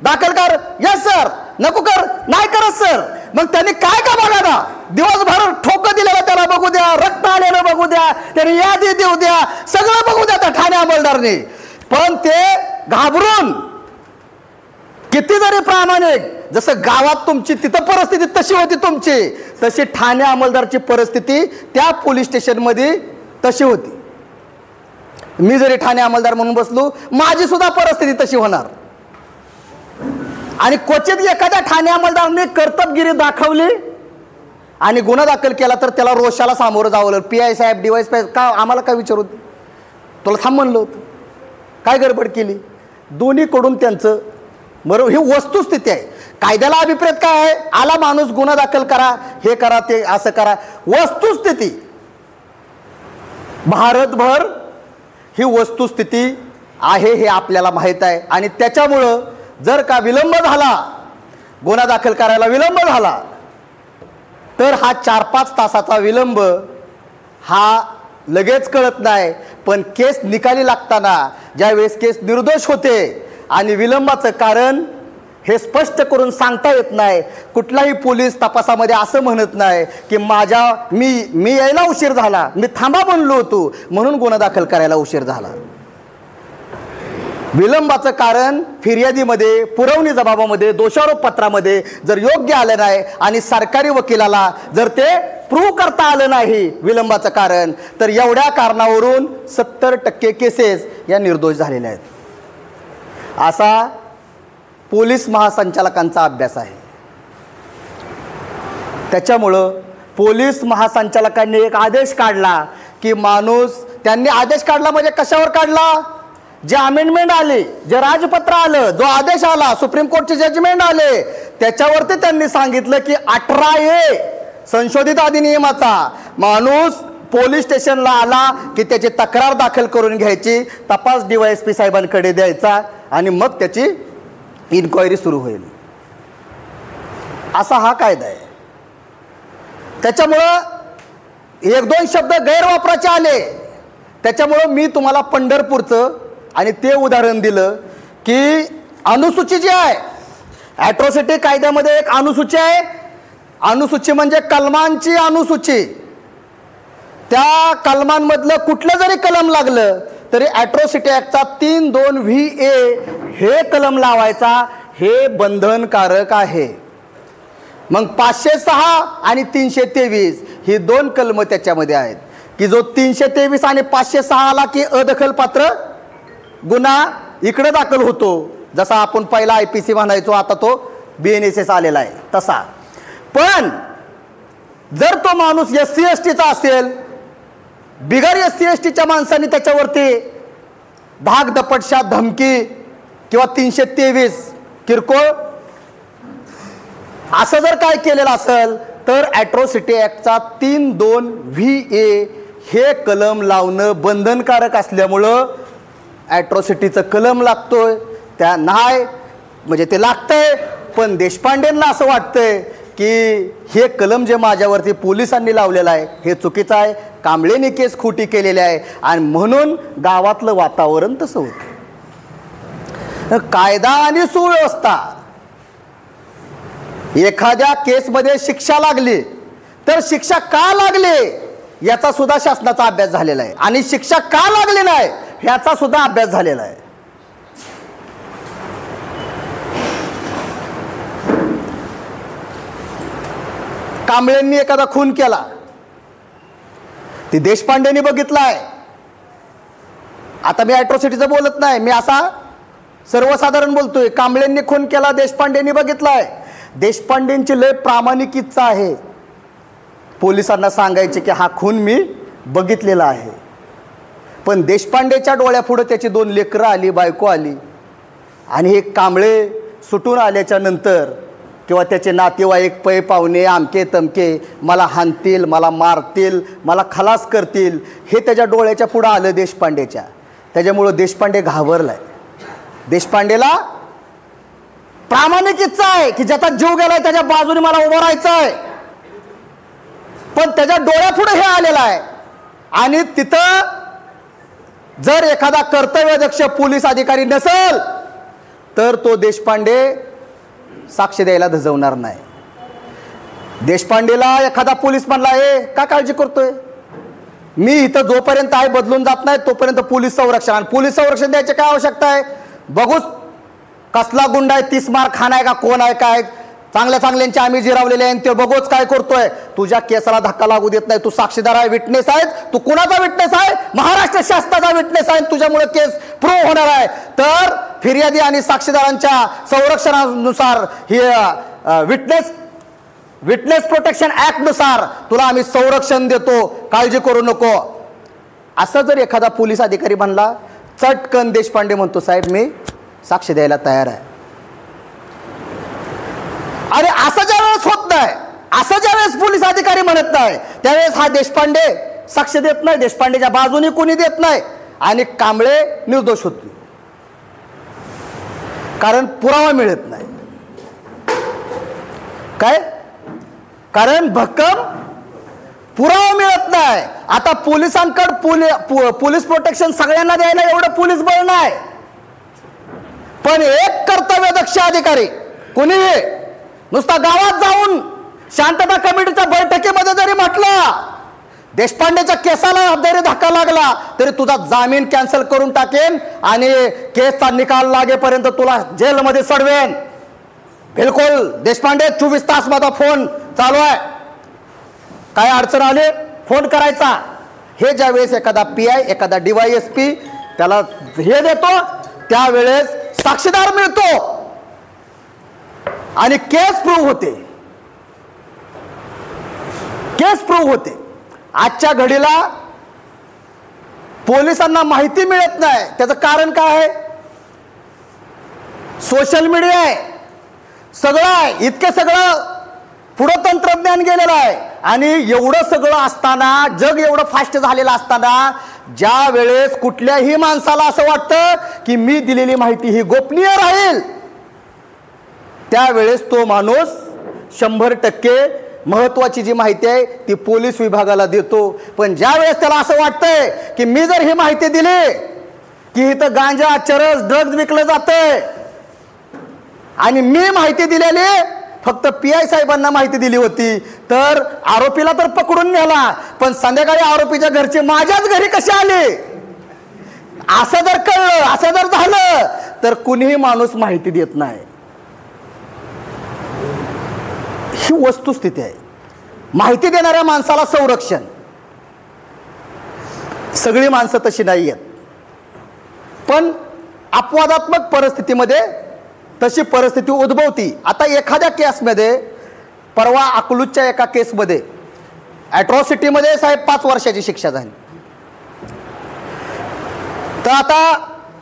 दाखल कर, यस सर, नको कर, नाही करत सर. मग त्यांनी काय का बघा ना, दिवसभर ठोकं दिलेलं त्याला बघू द्या, रक्त आलेलं बघू द्या, त्यांनी यादी देऊ द्या, सगळं बघू द्या त्या ठाणे अंमलदारने. पण ते घाबरून किती जरी प्रामाणिक, जसं गावात तुमची तिथं परिस्थिती तशी होती तुमची, तशी ठाणे अंमलदारची परिस्थिती त्या पोलीस स्टेशनमध्ये तशी होती. मी जरी ठाणे अंमलदार म्हणून बसलो, माझी सुद्धा परिस्थिती तशी होणार. आणि क्वचित एखाद्या ठाणे अंमलदाराने कर्तबगिरी दाखवली आणि गुन्हा दाखल केला तर त्याला रोषाला सामोरं जावं लागलं. PI साहेब DYSP का आम्हाला काय विचारू, तुला थांब म्हणलं होतं, काय गडबड केली. दोन्हीकडून त्यांचं बरोबर, ही वस्तुस्थिती आहे. कायद्याला अभिप्रेत काय आहे? आला माणूस, गुन्हा दाखल करा, हे करा, ते असं करा. वस्तुस्थिती भारतभर ही वस्तुस्थिती आहे हे आपल्याला माहीत आहे. आणि त्याच्यामुळं जर का विलंब झाला, गुन्हा दाखल करायला विलंब झाला, तर हा 4-5 तासाचा विलंब हा लगेच कळत नाही. पण केस निकाली लागताना ज्यावेळेस केस निर्दोष होते आणि विलंबाचं कारण हे स्पष्ट करून सांगता येत नाही. कुठलाही पोलीस तपासामध्ये असं म्हणत नाही की मी यायला उशीर झाला, मी थांबा म्हणलो होतो म्हणून गुन्हा दाखल करायला उशीर झाला. विलंबाचं कारण फिर्यादीमध्ये, पुरवणी जबाबामध्ये, दोषारोप पत्रामध्ये जर योग्य आलं नाही आणि सरकारी वकिलाला जर ते प्रूव्ह करता आलं नाही विलंबाचं कारण, तर एवढ्या कारणावरून 70% केसेस या निर्दोष झालेल्या आहेत. असा पोलीस महासंचालकांचा अभ्यास आहे. त्याच्यामुळं पोलीस महासंचालकांनी एक आदेश काढला की त्यांनी आदेश काढला म्हणजे कशावर काढला? जे अमेंडमेंट आले, जे राजपत्र आलं, जो आदेश आला, सुप्रीम कोर्टचे जजमेंट आले, त्याच्यावरती त्यांनी सांगितलं की 18A संशोधित अधिनियमाचा माणूस पोलीस स्टेशनला आला की त्याची तक्रार दाखल करून घ्यायची, तपास DYSP साहेबांकडे द्यायचा आणि मग त्याची इन्क्वायरी सुरू होईल. असा हा कायदा आहे. त्याच्यामुळं 1-2 शब्द गैरवापराचे आले. त्याच्यामुळं मी तुम्हाला पंढरपूरचं आणि ते उदाहरण दिलं की अनुसूची जी आहे, ॲट्रॉसिटी कायद्यामध्ये एक अनुसूची आहे. अनुसूची म्हणजे कलमांची अनुसूची. त्या कलमांमधलं कुठलं जरी कलम लागलं तरी ॲट्रॉसिटी ॲक्टचा 3(2)VA हे कलम लावायचा, हे बंधनकारक आहे. मग 506 आणि 323 ही 2 कलम त्याच्यामध्ये आहेत की जो 323 आणि 506 आला की अदखलपात्र गुन्हा इकडे दाखल होतो. जसा आपण पहिला IPC म्हणायचो, आता तो BNSS आलेला आहे तसा. पण जर तो माणूस SC-STचा असेल, बिगर SC-STच्या माणसाने त्याच्यावरती धाक, दपटशा, धमकी किंवा 323 किरकोळ असं जर काय केलेलं असेल तर ॲट्रॉसिटी ॲक्टचा 3(2)VA हे कलम लावणं बंधनकारक असल्यामुळं ॲट्रॉसिटीचं कलम लागतोय. त्या नाही म्हणजे ते लागतंय, पण देशपांडेंना असं वाटतंय की हे कलम जे माझ्यावरती पोलिसांनी लावलेलं आहे हे चुकीचं आहे, कांबळेने केस खोटी केलेली आहे आणि म्हणून गावातलं वातावरण तसं होतं. कायदा आणि सुव्यवस्था, एखाद्या केसमध्ये शिक्षा लागली तर शिक्षा का लागली याचा सुद्धा शासनाचा अभ्यास झालेला आहे आणि शिक्षा का लागली नाही ह्याचा सुद्धा अभ्यास झालेला आहे. कांबळेंनी एखादा खून केला, ती देशपांडेंनी बघितलाय. आता मी ॲट्रॉसिटीचं बोलत नाही, मी असा सर्वसाधारण बोलतोय. कांबळेंनी खून केला, देशपांडेंनी बघितलाय. देशपांडेंची लय प्रामाणिक इच्छा आहे पोलिसांना सांगायचे की हा खून मी बघितलेला आहे. पण देशपांडेच्या डोळ्यापुढे त्याची 2 लेकरं आली, बायको आली आणि हे कांबळे सुटून आल्याच्या नंतर किंवा त्याचे नातेवाईक, पै पाहुणे, आमके तमके मला हाणतील, मला मारतील, मला खलास करतील, हे त्याच्या डोळ्याच्या पुढं आलं देशपांडेच्या. त्याच्यामुळं देशपांडे घाबरलाय. देशपांडेला प्रामाणिक इच्छा आहे की ज्याचा जीव गेलाय त्याच्या बाजूने मला उभं राहायचं आहे, पण त्याच्या डोळ्यापुढे हे आलेलं आहे. आणि तिथं जर एखादा कर्तव्यदक्ष पोलीस अधिकारी नसेल तर तो देशपांडे साक्ष द्यायला धजवणार नाही. देशपांडेला एखादा पोलीस म्हणला, हे का काळजी करतोय, मी इथं जोपर्यंत आहे बदलून जात नाही तोपर्यंत पोलीस संरक्षण. आणि पोलीस संरक्षण द्यायची काय आवश्यकता आहे? बघूच कसला गुंडा आहे, 30 मार खान आहे का कोण आहे, काय चांगल्या चांगल्यांचे आम्ही जिरावलेले आहे, ते बघूच काय करतोय. तुझ्या केसाला धक्का लागू देत नाही. तू साक्षीदार आहे, विटनेस आहे. तू कुणाचा विटनेस आहे? महाराष्ट्र शासनाचा विटनेस आहे. तुझ्यामुळे केस प्रूव्ह होणार आहे. तर फिर्यादी आणि साक्षीदारांच्या संरक्षणानुसार ही विटनेस प्रोटेक्शन ऍक्ट नुसार तुला आम्ही संरक्षण देतो, काळजी करू नको. असं जर एखादा पोलीस अधिकारी म्हणला, चटकन देशपांडे म्हणतो, साहेब मी साक्ष द्यायला तयार आहे. आणि असं ज्या वेळेस होत नाही, असं ज्या वेळेस पोलीस अधिकारी म्हणत नाही, त्यावेळेस हा देशपांडे साक्ष देत नाही, देशपांडेच्या बाजूने कोणी देत नाही आणि कांबळे निर्दोष होते, कारण पुरावा मिळत नाही. काय? कारण भक्कम पुरावा मिळत नाही. आता पोलिसांकडे पोलीस प्रोटेक्शन सगळ्यांना द्यायला एवढं पोलीस बळ नाही, पण एक कर्तव्यदक्ष अधिकारी कोणीही नुसता गावात जाऊन शांतता कमिटीच्या बैठकीमध्ये जरी म्हटलं देशपांडेच्या केसाला जरी धक्का लागला तरी तुझा जामीन कॅन्सल करून टाकेन आणि केसचा निकाल लागेपर्यंत तुला जेलमध्ये सोडवेन. बिलकुल देशपांडे 24 तास माझा फोन चालू आहे, काय अडचण आली फोन करायचा. हे ज्या वेळेस एखादा PI एखादा DYSP त्याला हे देतो त्यावेळेस साक्षीदार मिळतो आणि केस प्रूव्ह होते, केस प्रूव्ह होते. आजच्या घडीला पोलिसांना माहिती मिळत नाही. त्याचं कारण काय आहे? सोशल मीडिया आहे, सगळं आहे, इतके सगळं पुढं तंत्रज्ञान गेलेलं आहे. आणि एवढं सगळं असताना, जग एवढं फास्ट झालेलं असताना, ज्या वेळेस कुठल्याही माणसाला असं वाटतं की मी दिलेली माहिती ही गोपनीय राहील, त्यावेळेस तो माणूस 100% महत्वाची जी माहिती आहे ती पोलीस विभागाला देतो. पण ज्या वेळेस त्याला असं वाटतंय की मी जर ही माहिती दिली की इथं गांजा, चरस, ड्रग्ज विकलं जातंय आणि मी माहिती दिलेली फक्त PI साहेबांना माहिती दिली होती, तर आरोपीला तर पकडून नेला, पण संध्याकाळी आरोपीच्या घरचे माझ्याच घरी कसे आले, असं जर कळलं, असं जर झालं तर कुणीही माणूस माहिती देत नाही. ही वस्तुस्थिती आहे. माहिती देणाऱ्या माणसाला संरक्षण. सगळी माणसं तशी नाही आहेत, पण अपवादात्मक परिस्थितीमध्ये तशी परिस्थिती उद्भवती. आता एखाद्या केसमध्ये, परवा अकलूजच्या एका केसमध्ये ॲट्रॉसिटीमध्ये साहेब 5 वर्षाची शिक्षा झाली. तर आता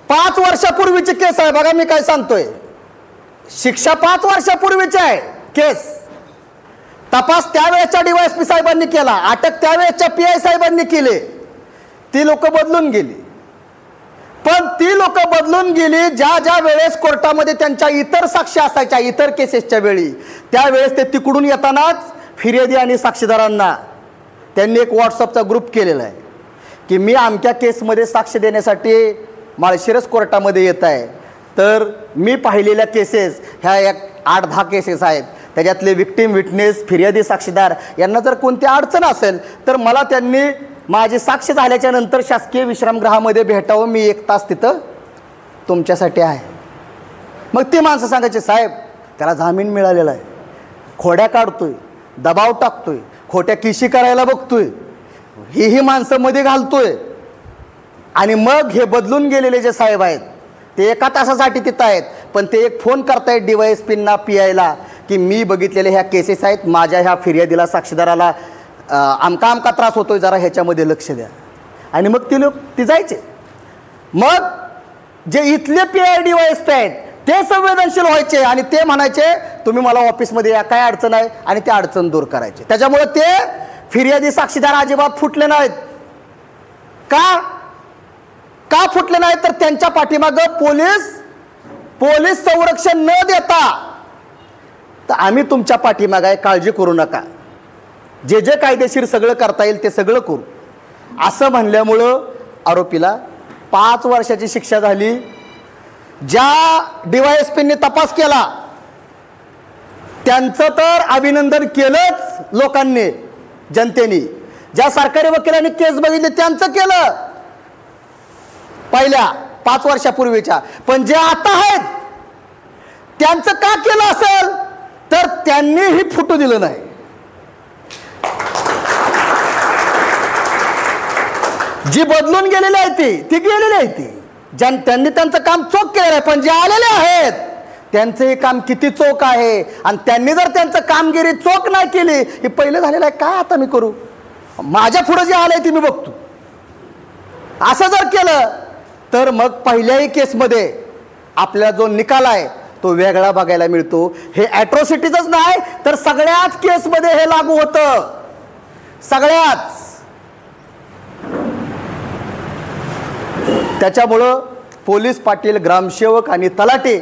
5 वर्षापूर्वीची केस आहे बघा, मी काय सांगतोय, शिक्षा 5 वर्षापूर्वीची आहे केस. तपास त्यावेळेच्या DYSP साहेबांनी केला, अटक त्यावेळेच्या PI साहेबांनी केले. ती लोक बदलून गेली, पण ती लोक बदलून गेली ज्या ज्या वेळेस कोर्टामध्ये त्यांच्या इतर साक्षी असायच्या, इतर केसेसच्या वेळी, त्यावेळेस ते तिकडून येतानाच फिर्यादी आणि साक्षीदारांना त्यांनी एक व्हॉट्सअपचा ग्रुप केलेला आहे की मी अमक्या केसमध्ये साक्ष देण्यासाठी माळशिरस कोर्टामध्ये येत आहे. तर मी पाहिलेल्या केसेस ह्या एक 8-10 केसेस आहेत, त्याच्यातले विक्टीम, विटनेस, फिर्यादी, साक्षीदार यांना जर कोणती अडचण असेल तर मला त्यांनी माझी साक्ष झाल्याच्या नंतर शासकीय विश्रामगृहामध्ये भेटावं, मी 1 तास तिथं तुमच्यासाठी आहे. मग ती माणसं सांगायची साहेब त्याला जामीन मिळालेला आहे, खोड्या काढतोय, दबाव टाकतोय, खोट्या किशी करायला बघतोय, ही माणसं मध्ये घालतोय. आणि मग हे बदलून गेलेले जे साहेब आहेत ते 1 तासासाठी तिथं आहेत, पण ते एक फोन करतायत DYSPंना, PIला की मी बघितलेले ह्या केसेस आहेत, माझ्या ह्या फिर्यादीला, साक्षीदाराला आमका त्रास होतोय, जरा ह्याच्यामध्ये लक्ष द्या. आणि मग ती लोक ती जायचे. मग जे इथले PI DYSP आहेत ते संवेदनशील व्हायचे आणि ते म्हणायचे तुम्ही मला ऑफिसमध्ये या, काय अडचण आहे, आणि ते अडचण दूर करायचे. त्याच्यामुळे ते फिर्यादी, साक्षीदार अजिबात फुटले नाहीत. का फुटले नाहीत? तर त्यांच्या पाठीमागं पोलीस संरक्षण न देता तर आम्ही तुमच्या पाठीमागं आहे, काळजी करू नका, जे जे कायदेशीर सगळं करता येईल ते सगळं करू, असं म्हणल्यामुळं आरोपीला 5 वर्षाची शिक्षा झाली. ज्या DYSPंनी तपास केला त्यांचं तर अभिनंदन केलंच लोकांनी, जनतेने. ज्या सरकारी वकिलांनी केस बघितली त्यांचं केलं पहिल्या 5 वर्षापूर्वीच्या, पण जे आता आहेत त्यांचं का केलं असेल तर त्यांनीही फुटू दिलं नाही. जी बदलून गेलेली आहे ती गेलेली आहे ती, त्यांनी त्यांचं काम चोख केलं आहे, पण जे आलेले आहेत त्यांचं हे काम किती चोख आहे. आणि त्यांनी जर त्यांचं कामगिरी चोख नाही केली, हे पहिलं झालेलं आहे, काय आता मी करू, माझ्या पुढे जे आलंय ते मी बघतो, असं जर केलं तर मग पहिल्याही केसमध्ये आपला जो निकाल आहे तो वेगळा बघायला मिळतो। हे ॲट्रॉसिटीजच नाही तर सगळ्याच केसमध्ये हे लागू होतं, सगळ्याच। त्याच्यामुळं पोलीस पाटील, ग्रामसेवक आणि तलाठी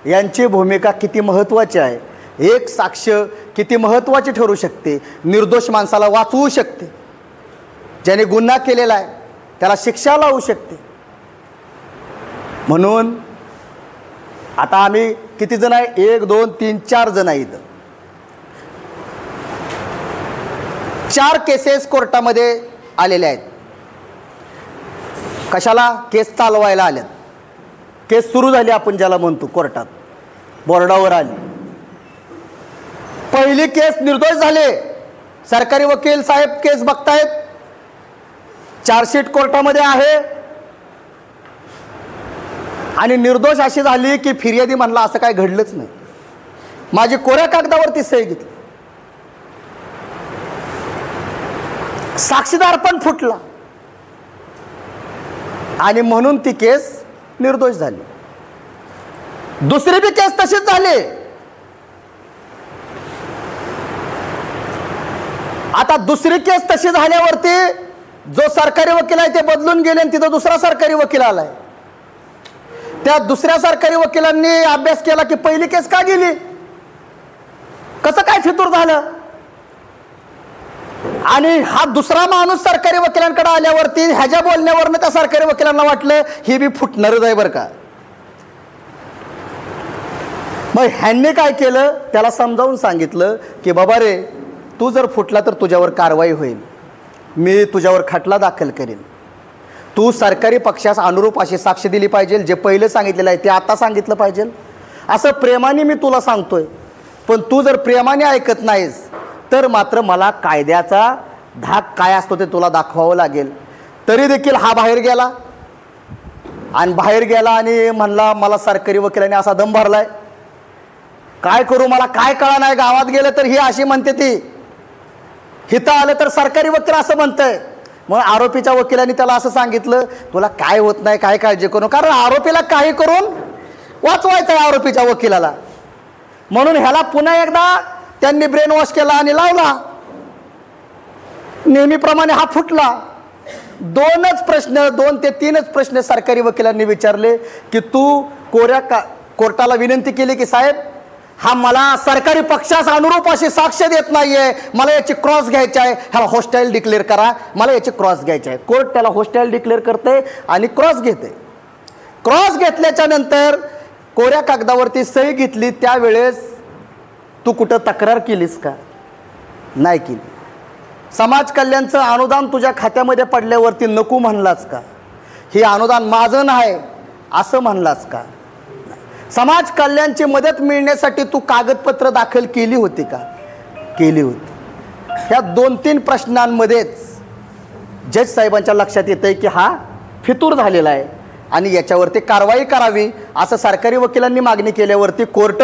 यांची भूमिका किती महत्त्वाची आहे, एक साक्ष किती महत्त्वाची ठरू शकते, निर्दोष माणसाला वाचवू शकते, ज्याने गुन्हा केलेला आहे त्याला शिक्षा लावू शकते। म्हणून आता आम्ही किती जण आहे, 1 2 3 4 जण आहेत। 4 केसेस कोर्टामध्ये आलेल्या आहेत। कशाला? केस चालवायला आल्यात, केस सुरू झाली आपण ज्याला म्हणतो, कोर्टात बोर्डावर आली। पहिली केस निर्दोष झाले, सरकारी वकील साहेब केस बघतायत, चार्जशीट कोर्टामध्ये आहे आणि निर्दोष अशी झाली की फिर्यादी म्हणला असं काय घडलंच नाही, माझी कोऱ्या कागदावरती सही घेतली, साक्षीदार पण फुटला आणि म्हणून ती केस निर्दोष झाली। दुसरी बी केस तशीच झाली। आता दुसरी केस तशी झाल्यावरती जो सरकारी वकील आहे ते बदलून गेले आणि तिथं दुसरा सरकारी वकील आलाय। त्या दुसऱ्या सरकारी वकिलांनी अभ्यास केला की पहिली केस का गेली, कसं काय फितूर झालं, आणि हा दुसरा माणूस सरकारी वकिलांकडे आल्यावरती ह्याच्या बोलण्यावरनं त्या सरकारी वकिलांना वाटलं ही बी फुटणारच आहे बरं का। मग ह्यांनी काय केलं, त्याला समजावून सांगितलं की बाबा रे, तू जर फुटला तर तुझ्यावर कारवाई होईल, मी तुझ्यावर खटला दाखल करेन, तू सरकारी पक्षास अनुरूप अशी साक्ष दिली पाहिजे, जे पहिले सांगितलेलं आहे ते आता सांगितलं पाहिजे, असं प्रेमाने मी तुला सांगतोय। पण तू जर प्रेमाने ऐकत नाहीस तर मात्र मला कायद्याचा धाक काय असतो ते तुला दाखवावं लागेल। तरी देखील हा बाहेर गेला आणि म्हणला मला सरकारी वकिलाने असा दम भरलाय, काय करू मला काय कळा नाही, गावात गेलं तर ही अशी म्हणते ती, हिथं आलं तर सरकारी वकील असं म्हणतंय। मग आरोपीच्या वकिलांनी त्याला असं सांगितलं, तुला काय होत नाही, काय काळजी करू, कारण आरोपीला काही करून वाचवायचं आहे आरोपीच्या वकिलाला। म्हणून ह्याला पुन्हा एकदा त्यांनी ब्रेन वॉश केला आणि लावला, नेहमीप्रमाणे हा फुटला। 2 ते 3 प्रश्न सरकारी वकिलांनी विचारले की तू कोर्टाला विनंती केली की साहेब हा मला सरकारी पक्षास अनुरूप अशी साक्ष देत नाहीये, मला याची क्रॉस घ्यायची आहे, ह्याला हॉस्टाईल डिक्लेअर करा, मला याची क्रॉस घ्यायची आहे। कोर्ट त्याला हॉस्टाईल डिक्लेअर करते आणि क्रॉस घेते। क्रॉस घेतल्याच्या नंतर कोऱ्या कागदावरती सही घेतली, त्यावेळेस तू कुठं तक्रार केलीस का? नाही केली। समाज कल्याणचं अनुदान तुझ्या खात्यामध्ये पडल्यावरती नको म्हणलास का? हे अनुदान माझं नाही असं म्हणलास का? समाज कल्याणची मदत मिळण्यासाठी तू कागदपत्र दाखल केली होती का? केली होती। ह्या 2-3 प्रश्नांमध्येच जज साहेबांच्या लक्षात येतंय की हा फितूर झालेला आहे आणि याच्यावरती कारवाई करावी असं सरकारी वकिलांनी मागणी केल्यावरती कोर्ट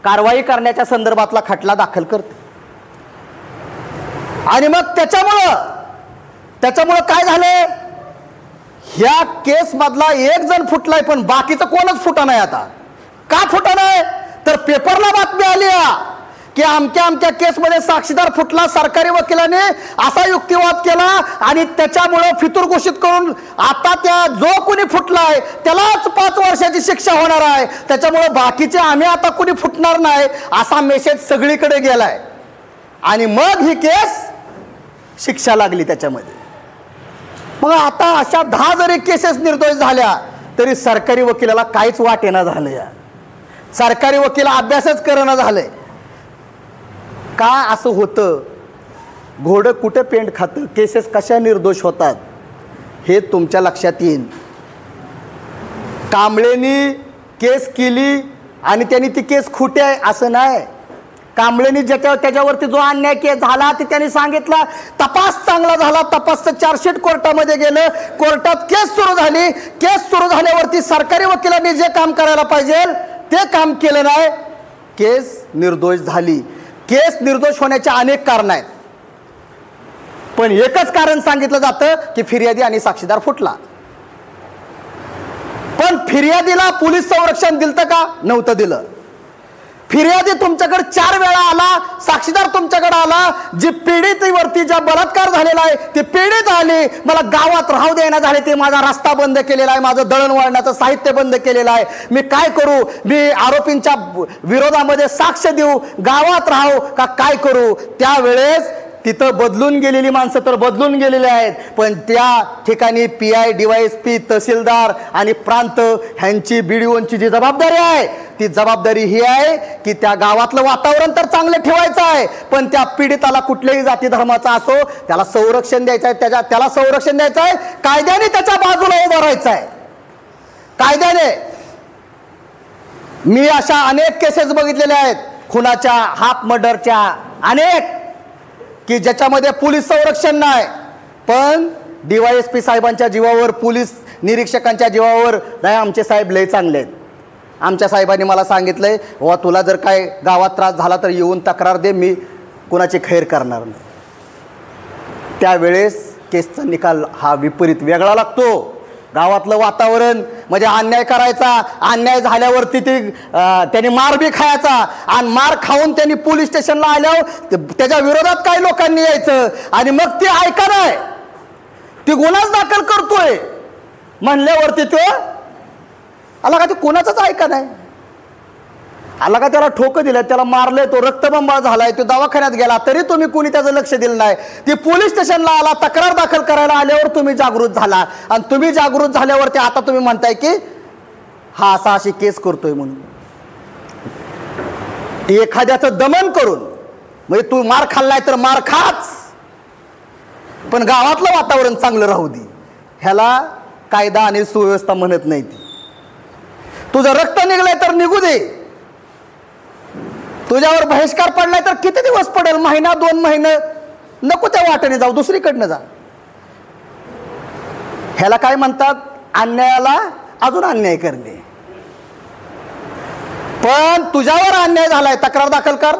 कारवाई करण्याच्या संदर्भातला खटला दाखल करते। आणि मग त्याच्यामुळं काय झालंय, ह्या केस मधला एक जण फुटलाय पण बाकीचं कोणच फुटा नाही। आता का फुटा नाही तर पेपरला बातमी आली की अमक्या केसमध्ये साक्षीदार फुटला, सरकारी वकिलाने असा युक्तिवाद केला आणि त्याच्यामुळे फितूर घोषित करून आता त्या जो कोणी फुटलाय त्यालाच 5 वर्षाची शिक्षा होणार आहे, त्याच्यामुळे बाकीचे आम्ही आता कोणी फुटणार नाही असा मेसेज सगळीकडे गेलाय आणि मग ही केस शिक्षा लागली त्याच्यामध्ये। मग आता अशा 10 जरी केसेस निर्दोष झाल्या तरी सरकारी वकिलाला काहीच वाटेना झालं, या सरकारी वकील अभ्यासच करेना झालंय। का असं होतं? घोडं कुठं पेंड खातं, केसेस कशा निर्दोष होतात हे तुमच्या लक्षात येईल। कांबळेंनी केस केली आणि त्यांनी ती केस खोटी आहे असं नाही। कांबळेंनी त्याच्यावरती जो अन्याय केस झाला ते त्यांनी सांगितला, तपास चांगला झाला, तपासचं चार्जशीट कोर्टामध्ये गेलं, कोर्टात केस सुरू झाली, केस सुरू झाल्यावरती सरकारी वकिलांनी जे काम करायला पाहिजे ते काम केलं नाही, केस निर्दोष झाली। केस निर्दोष होण्याचे अनेक कारण आहेत पण एकच कारण सांगितलं जातं की फिर्यादी आणि साक्षीदार फुटला। पण पण फिर्यादीला पोलीस संरक्षण दिलं का? नव्हतं दिलं. फिर्यादी तुमच्याकडे 4 वेळा आला, साक्षीदार तुमच्याकडे आला, जी पीडितेवरती ज्या बलात्कार झालेला आहे ते पीडित आले, मला गावात राहू देण्यात झाले, ते माझा रस्ता बंद केलेला आहे, माझं दळणवळणाचं साहित्य बंद केलेलं आहे, मी काय करू? मी आरोपींच्या विरोधामध्ये साक्ष देऊ, गावात राहू का काय करू? त्यावेळेस तिथं बदलून गेलेली माणसं तर बदलून गेलेली आहेत, पण त्या ठिकाणी PI, DYSP, तहसीलदार आणि प्रांत ह्यांची BDOंची जी जबाबदारी आहे ती जबाबदारी ही आहे की त्या गावातलं वातावरण तर चांगलं ठेवायचं आहे, पण त्या पीडिताला कुठल्याही जाती धर्माचा असो त्याला संरक्षण द्यायचं आहे, त्याला संरक्षण द्यायचं आहे, कायद्याने त्याच्या बाजूला उभं राहायचं आहे. कायद्याने मी अशा अनेक केसेस बघितलेल्या आहेत, खुनाच्या, हाफ मर्डरच्या, अनेक की ज्याच्यामध्ये पोलीस संरक्षण नाही, पण DYSP साहेबांच्या जीवावर, पोलीस निरीक्षकांच्या जीवावर नाही, आमचे साहेब लय चांगले आहेत. आमच्या साहेबांनी मला सांगितलंय, वा तुला जर काय गावात त्रास झाला तर येऊन तक्रार दे, मी कुणाची खैर करणार नाही. त्यावेळेस केसचा निकाल हा विपरीत वेगळा लागतो. गावातलं वातावरण म्हणजे अन्याय करायचा, अन्याय झाल्यावरती त्यांनी मार बी खायचा, आणि मार खाऊन त्यांनी पोलीस स्टेशनला आल्यावर त्याच्या विरोधात काही लोकांनी यायचं आणि मग ते ऐका नाही, ती गुन्हाच दाखल करतोय म्हणल्यावरती तो आला का, ते कोणाचाच ऐका नाही, आला का त्याला ठोकं दिलं, त्याला मारलंय, तो रक्तबंबाळ झालाय, तो दवाखान्यात गेला, तरी तुम्ही कोणी त्याचं लक्ष दिलं नाही. ती पोलीस स्टेशनला आला, तक्रार दाखल करायला आल्यावर तुम्ही जागृत झाला, आणि तुम्ही जागृत झाल्यावरती आता तुम्ही म्हणताय की हा अशी केस करतोय म्हणून. एखाद्याचं दमन करून म्हणजे तू मार खाल्लाय तर मार खाच, पण गावातलं वातावरण चांगलं राहू दे, ह्याला कायदा आणि सुव्यवस्था म्हणत नाही. ती तुझं रक्त निघलंय तर निघू दे, तुझ्यावर बहिष्कार पडलाय तर किती दिवस पडेल, महिना 2 महिने, नको त्या वाटेने जाऊ, दुसरीकडनं जा. ह्याला काय म्हणतात? अन्यायाला अजून अन्याय करणे. पण तुझ्यावर अन्याय झालाय, तक्रार दाखल कर,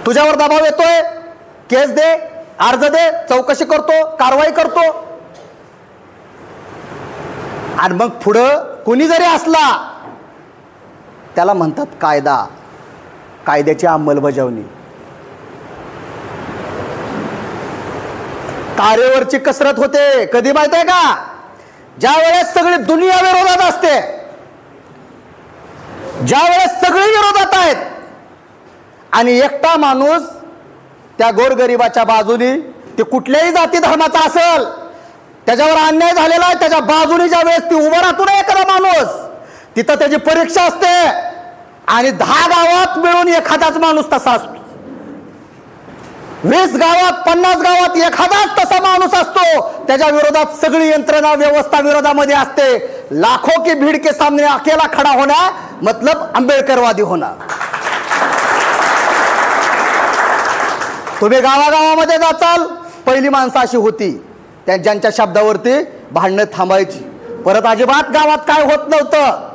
तुझ्यावर दबाव येतोय, केस दे, अर्ज दे, चौकशी करतो, कारवाई करतो, आणि मग पुढं कोणी जरी असला त्याला म्हणतात कायदा, कायद्याची अंमलबजावणी. तारेवरची कसरत होते कधी माहित आहे का? ज्या वेळेस सगळी दुनिया विरोधात असते, ज्या वेळेस सगळे विरोधात आहेत आणि एकटा माणूस त्या गोरगरिबाच्या बाजूनी, ते कुठल्याही जाती धर्माचा असेल, त्याच्यावर अन्याय झालेला आहे, त्याच्या बाजूने ज्या वेळेस ती उभा राहतो ना एखादा माणूस, तिथं त्याची परीक्षा असते, आणि 10 गावात मिळून एखादाच माणूस तसा असतो, 20 गावात 50 गावात एखादाच तसा माणूस असतो, त्याच्या विरोधात सगळी यंत्रणा व्यवस्था विरोधामध्ये असते. लाखों की भीड़ के सामने अकेला खड़ा होना मतलब आंबेडकरवादी होना. तुम्ही गावागावामध्ये जाचाल, पहिली माणसं अशी होती ज्यांच्या शब्दावरती भांडणं थांबायची, परत अजिबात गावात काय होत नव्हतं.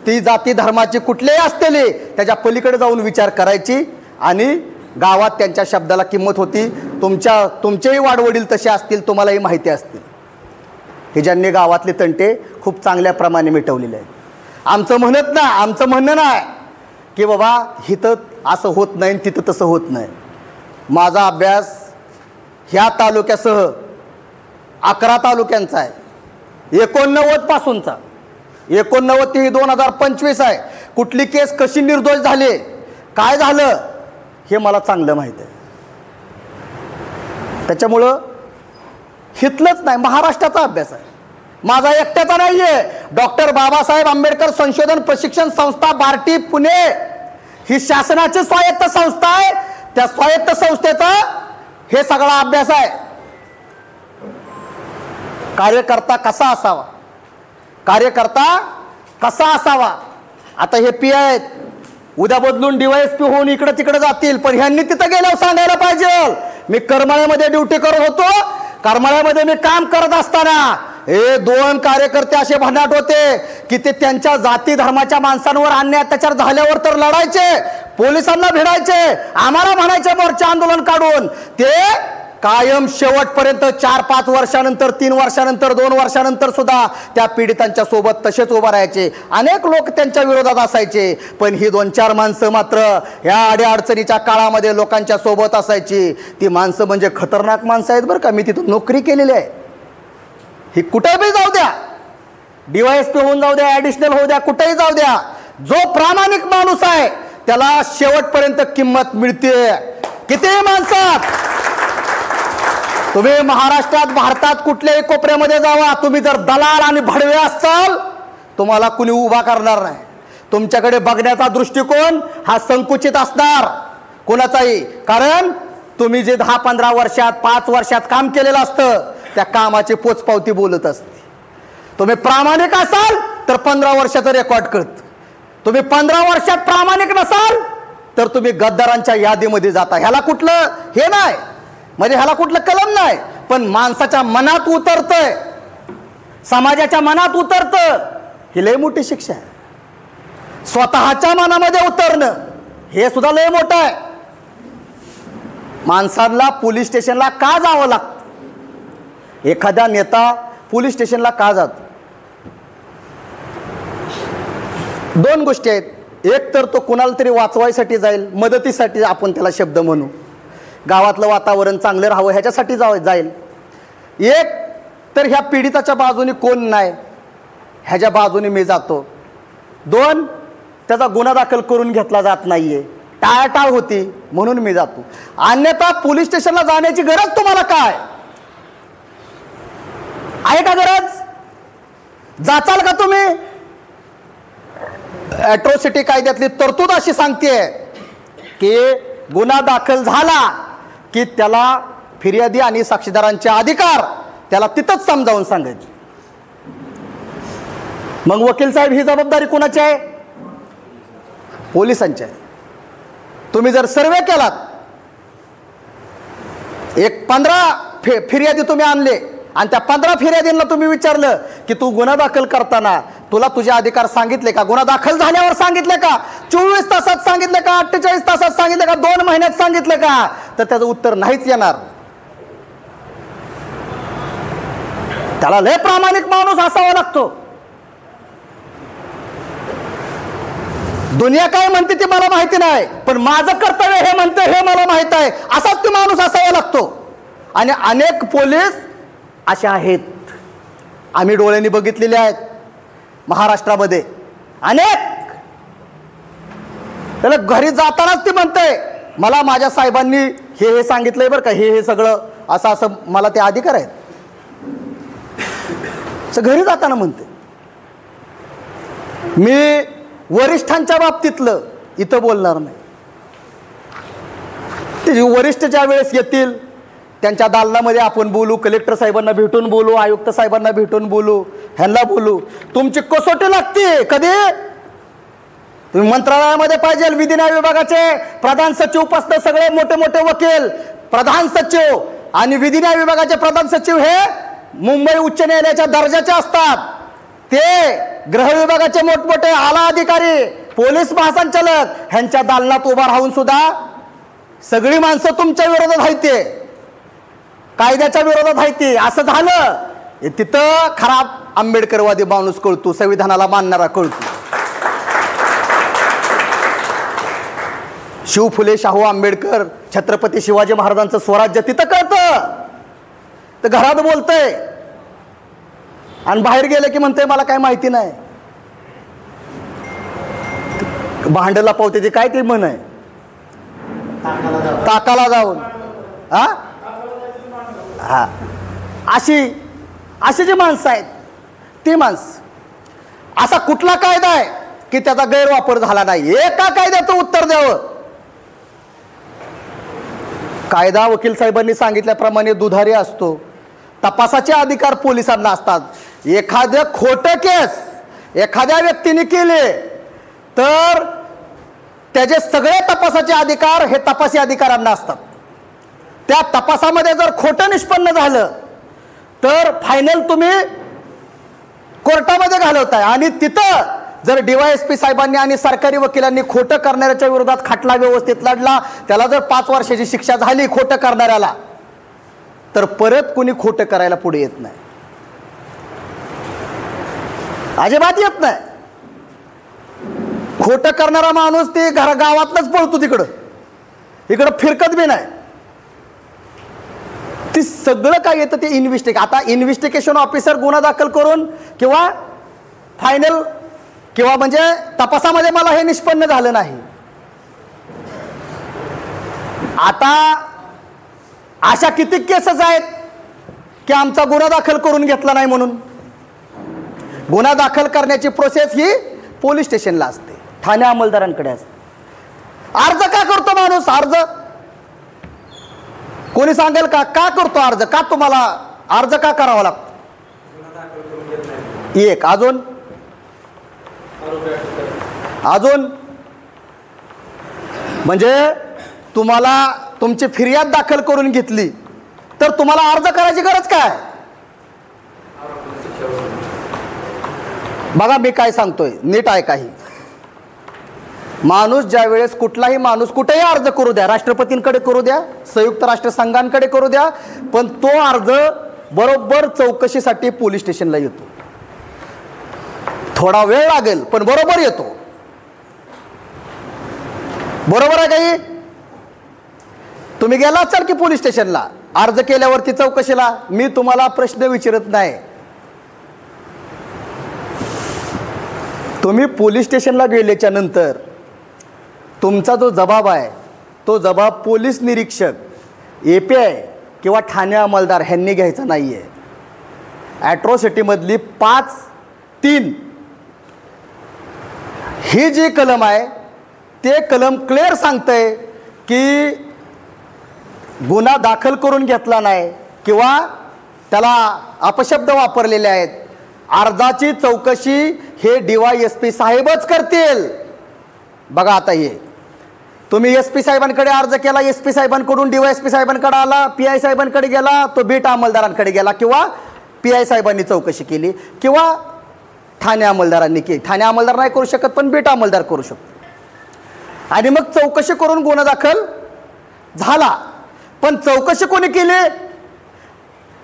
ती जाती धर्माची कुठलेही असलेली त्याच्या पलीकडे जाऊन विचार करायची, आणि गावात त्यांच्या शब्दाला किंमत होती. तुमचेही वाडवडील तसे असतील, तुम्हालाही माहिती असतील की ज्यांनी गावातले तंटे खूप चांगल्या प्रमाणे मिटवलेले आहेत. आमचं म्हणणं नाही की बाबा इथं असं होत नाही, तिथं तसं होत नाही. माझा अभ्यास ह्या तालुक्यासह 11 तालुक्यांचा आहे, 89 पासूनचा, 89 ते 2025 आहे. कुठली केस कशी निर्दोष झाली, काय झालं हे मला चांगलं माहित आहे. त्याच्यामुळं हितलंच नाही, महाराष्ट्राचा अभ्यास आहे, माझा एकट्याचा नाहीये. डॉक्टर बाबासाहेब आंबेडकर संशोधन प्रशिक्षण संस्था बार्टी पुणे ही शासनाची स्वायत्त संस्था आहे. त्या स्वायत्त संस्थेचा हे सगळा अभ्यास आहे. कार्यकर्ता कसा असावा, कार्यकर्ता कसा असावा. आता हे PI आहेत, उद्या बदलून DYSP होऊन इकडे तिकडे जातील, पण ह्यांनी तिथं गेल्यावर सांगायला पाहिजे. मी करमाळ्यामध्ये ड्युटी करत होतो, करमाळ्यामध्ये मी काम करत असताना हे 2 कार्यकर्ते असे भन्नाट होते की ते त्यांच्या जाती धर्माच्या माणसांवर अन्याय अत्याचार झाल्यावर तर लढायचे, पोलिसांना भिडायचे, आम्हाला म्हणायचे मोर्चा आंदोलन काढून. ते कायम शेवटपर्यंत 4-5 वर्षानंतर, 3 वर्षानंतर, 2 वर्षानंतर सुद्धा त्या पीडितांच्या सोबत तसेच उभा राहायचे. अनेक लोक त्यांच्या विरोधात असायचे, पण ही 2-4 माणसं मात्र ह्या अडीअडचणीच्या काळामध्ये लोकांच्या सोबत असायची. ती माणसं म्हणजे खतरनाक माणसं आहेत बरं का. मी तिथं नोकरी केलेली आहे. ही कुठे बी जाऊ द्या, DYSP होऊन जाऊ द्या, ॲडिशनल होऊ द्या, कुठेही जाऊ द्या, जो प्रामाणिक माणूस आहे त्याला शेवटपर्यंत किंमत मिळते. किती माणसात तुम्ही महाराष्ट्रात, भारतात कुठल्याही कोपऱ्यामध्ये जावा, तुम्ही जर दलाल आणि भडवे असाल तुम्हाला कुणी उभा करणार नाही. तुमच्याकडे बघण्याचा दृष्टिकोन हा संकुचित असणार कोणाचाही. कारण तुम्ही जे 10-15 वर्षात, 5 वर्षात काम केलेलं असतं त्या कामाची पोचपावती बोलत असते. तुम्ही प्रामाणिक असाल तर 15 वर्षाचं रेकॉर्ड कळतं. तुम्ही 15 वर्षात प्रामाणिक नसाल तर तुम्ही गद्दारांच्या यादीमध्ये जाता. ह्याला कुठलं हे नाही, म्हणजे ह्याला कुठलं कलम नाही, पण माणसाच्या मनात उतरतंय, समाजाच्या मनात उतरतं. ही लय मोठी शिक्षा आहे. स्वतःच्या मनामध्ये उतरणं हे सुद्धा लय मोठं आहे. माणसाला पोलीस स्टेशनला का जावं लागतं? एखादा नेता पोलीस स्टेशनला का जातो? 2 गोष्टी आहेत. एक तर तो कुणाला तरी वाचवायसाठी जाईल, मदतीसाठी आपण त्याला शब्द म्हणू, गावातलं वातावरण चांगलं राहावं ह्याच्यासाठी जाईल. एक तर ह्या पीडिताच्या बाजूने कोण नाही ह्याच्या बाजूने मी जातो. 2 त्याचा गुन्हा दाखल करून घेतला जात नाहीये, टाळाटाळ होती म्हणून मी जातो. अन्यथा पोलीस स्टेशनला जाण्याची गरज तुम्हाला काय आहे? का गरज? जाचाल का तुम्ही? ॲट्रॉसिटी कायद्यातली तरतूद अशी सांगते की गुन्हा दाखल झाला की त्याला फिर्यादी आणि साक्षीदारांचे अधिकार त्याला तिथंच समजावून सांगायचे. मग वकील साहेब ही जबाबदारी कोणाची आहे? पोलिसांची आहे. तुम्ही जर सर्वे केलात, एक 15 फिर्यादी तुम्ही आणले आणि त्या 15 फिर्यादींना तुम्ही विचारलं की तू गुन्हा दाखल करताना तुला तुझे अधिकार सांगितले का? गुन्हा दाखल झाल्यावर सांगितले का? 24 तासात सांगितले का? 48 तासात सांगितले का? 2 महिन्यात सांगितले का? तर त्याचं उत्तर नाहीच येणार. त्याला लय प्रामाणिक माणूस असावा लागतो. दुनिया काय म्हणते ते मला माहिती नाही, पण माझं कर्तव्य हे म्हणते हे मला माहित आहे, असाच तो माणूस असावा लागतो. आणि अनेक पोलीस असे आहेत, आम्ही डोळ्यांनी बघितलेले आहेत महाराष्ट्रामध्ये. अनेक त्याला घरी जातानाच ती म्हणते मला माझ्या साहेबांनी हे सांगितलंय बरं का, हे सगळं असं असं मला ते अधिकार आहेत. घरी जाताना म्हणते. मी वरिष्ठांच्या बाबतीतलं इथं बोलणार नाही. ते वरिष्ठ ज्या वेळेस येतील त्यांच्या दालनामध्ये आपण बोलू, कलेक्टर साहेबांना भेटून बोलू, आयुक्त साहेबांना भेटून बोलू, ह्यांना बोलू. तुमची कसोटी लागते कधी? तुम्ही मंत्रालयामध्ये पाहिजे, विधी न्याय विभागाचे प्रधान सचिव पासून सगळे मोठे मोठे वकील, प्रधान सचिव आणि विधी न्याय विभागाचे प्रधान सचिव हे मुंबई उच्च न्यायालयाच्या दर्जाचे असतात. ते गृह विभागाचे मोठमोठे आला अधिकारी, पोलीस महासंचालक ह्यांच्या दालनात उभा राहून सुद्धा सगळी माणसं तुमच्या विरोधात आहेत, कायद्याच्या विरोधात आहेत. असं झालं तिथं खराब आंबेडकरवादी माणूस कळतो, संविधानाला मानणारा कळतो. शिव फुले शाहू आंबेडकर, छत्रपती शिवाजी महाराजांचं स्वराज्य तिथं कळतं. तर घरात बोलतंय आणि बाहेर गेले की म्हणते मला काय माहिती नाही. भांडला पावते काय ते म्हण आहे, ताकाला जाऊन हा हा अशी जी माणसं आहेत ती माणसं. असा कुठला कायदा आहे की त्याचा गैरवापर झाला नाही? एका कायद्याचं उत्तर द्यावं. कायदा वकील साहेबांनी सांगितल्याप्रमाणे दुधारी असतो. तपासाचे अधिकार पोलिसांना असतात. एखाद्या खोटं केस एखाद्या व्यक्तीने केले तर त्याचे सगळे तपासाचे अधिकार हे तपासी अधिकाऱ्यांना असतात. त्या तपासामध्ये जर खोटं निष्पन्न झालं तर फायनल तुम्ही कोर्टामध्ये घालवताय. आणि तिथं जर DYSP साहेबांनी आणि सरकारी वकिलांनी खोटं करणाऱ्याच्या विरोधात खटला व्यवस्थित लढला, त्याला जर 5 वर्षाची शिक्षा झाली खोटं करणाऱ्याला, तर परत कोणी खोटं करायला पुढे येत नाही, अजिबात येत नाही. खोटं करणारा माणूस ते गावातच पळतो, इकडं फिरकत बी नाही. ती सगळं काय येतं ते आता इन्व्हेस्टिगेशन ऑफिसर गुन्हा दाखल करून किंवा फायनल किंवा म्हणजे तपासामध्ये मला हे निष्पन्न झालं नाही. आता अशा किती केसेस आहेत की आमचा गुन्हा दाखल करून घेतला नाही म्हणून. गुन्हा दाखल करण्याची प्रोसेस ही पोलीस स्टेशनला असते, ठाणे अंमलदारांकडे असते. अर्ज का करतो माणूस? अर्ज कोणी सांगेल का करतो अर्ज? का तुम्हाला अर्ज का करावा लागतो? एक अजून म्हणजे तुम्हाला तुमची फिर्याद दाखल करून घेतली तर तुम्हाला अर्ज करायची गरज काय? बघा मी काय सांगतोय नीट आहे. काही माणूस ज्या वेळेस कुठलाही माणूस कुठेही अर्ज करू द्या, राष्ट्रपतींकडे करू द्या, संयुक्त राष्ट्र संघांकडे करू द्या, पण तो अर्ज बरोबर चौकशीसाठी पोलीस स्टेशनला येतो. थोडा वेळ लागेल पण बरोबर येतो. बरोबर आहे काही? तुम्ही गेला असाल की पोलीस स्टेशनला अर्ज केल्यावरती चौकशीला, मी तुम्हाला प्रश्न विचारत नाही. तुम्ही पोलीस स्टेशनला गेल्याच्या नंतर तुमचा जो जबाब आहे तो जबाब पोलीस निरीक्षक, API किंवा ठाणे अंमलदार ह्यांनी घ्यायचा नाही आहे. ॲट्रॉसिटीमधली 5(3) ही जी कलम आहे ते कलम क्लिअर सांगतंय की गुन्हा दाखल करून घेतला नाही किंवा त्याला अपशब्द वापरलेले आहेत, अर्जाची चौकशी हे DYSP साहेबच करतील. बघा आता हे तुम्ही SP साहेबांकडे अर्ज केला, SP साहेबांकडून DYSP साहेबांकडे आला, PI साहेबांकडे गेला, तो बीट अंमलदारांकडे गेला किंवा PI साहेबांनी चौकशी केली किंवा ठाणे अंमलदारांनी केली. ठाणे अंमलदार नाही करू शकत पण बीट अंमलदार करू शकतो. आणि मग चौकशी करून गुन्हा दाखल झाला, पण चौकशी कोणी केली?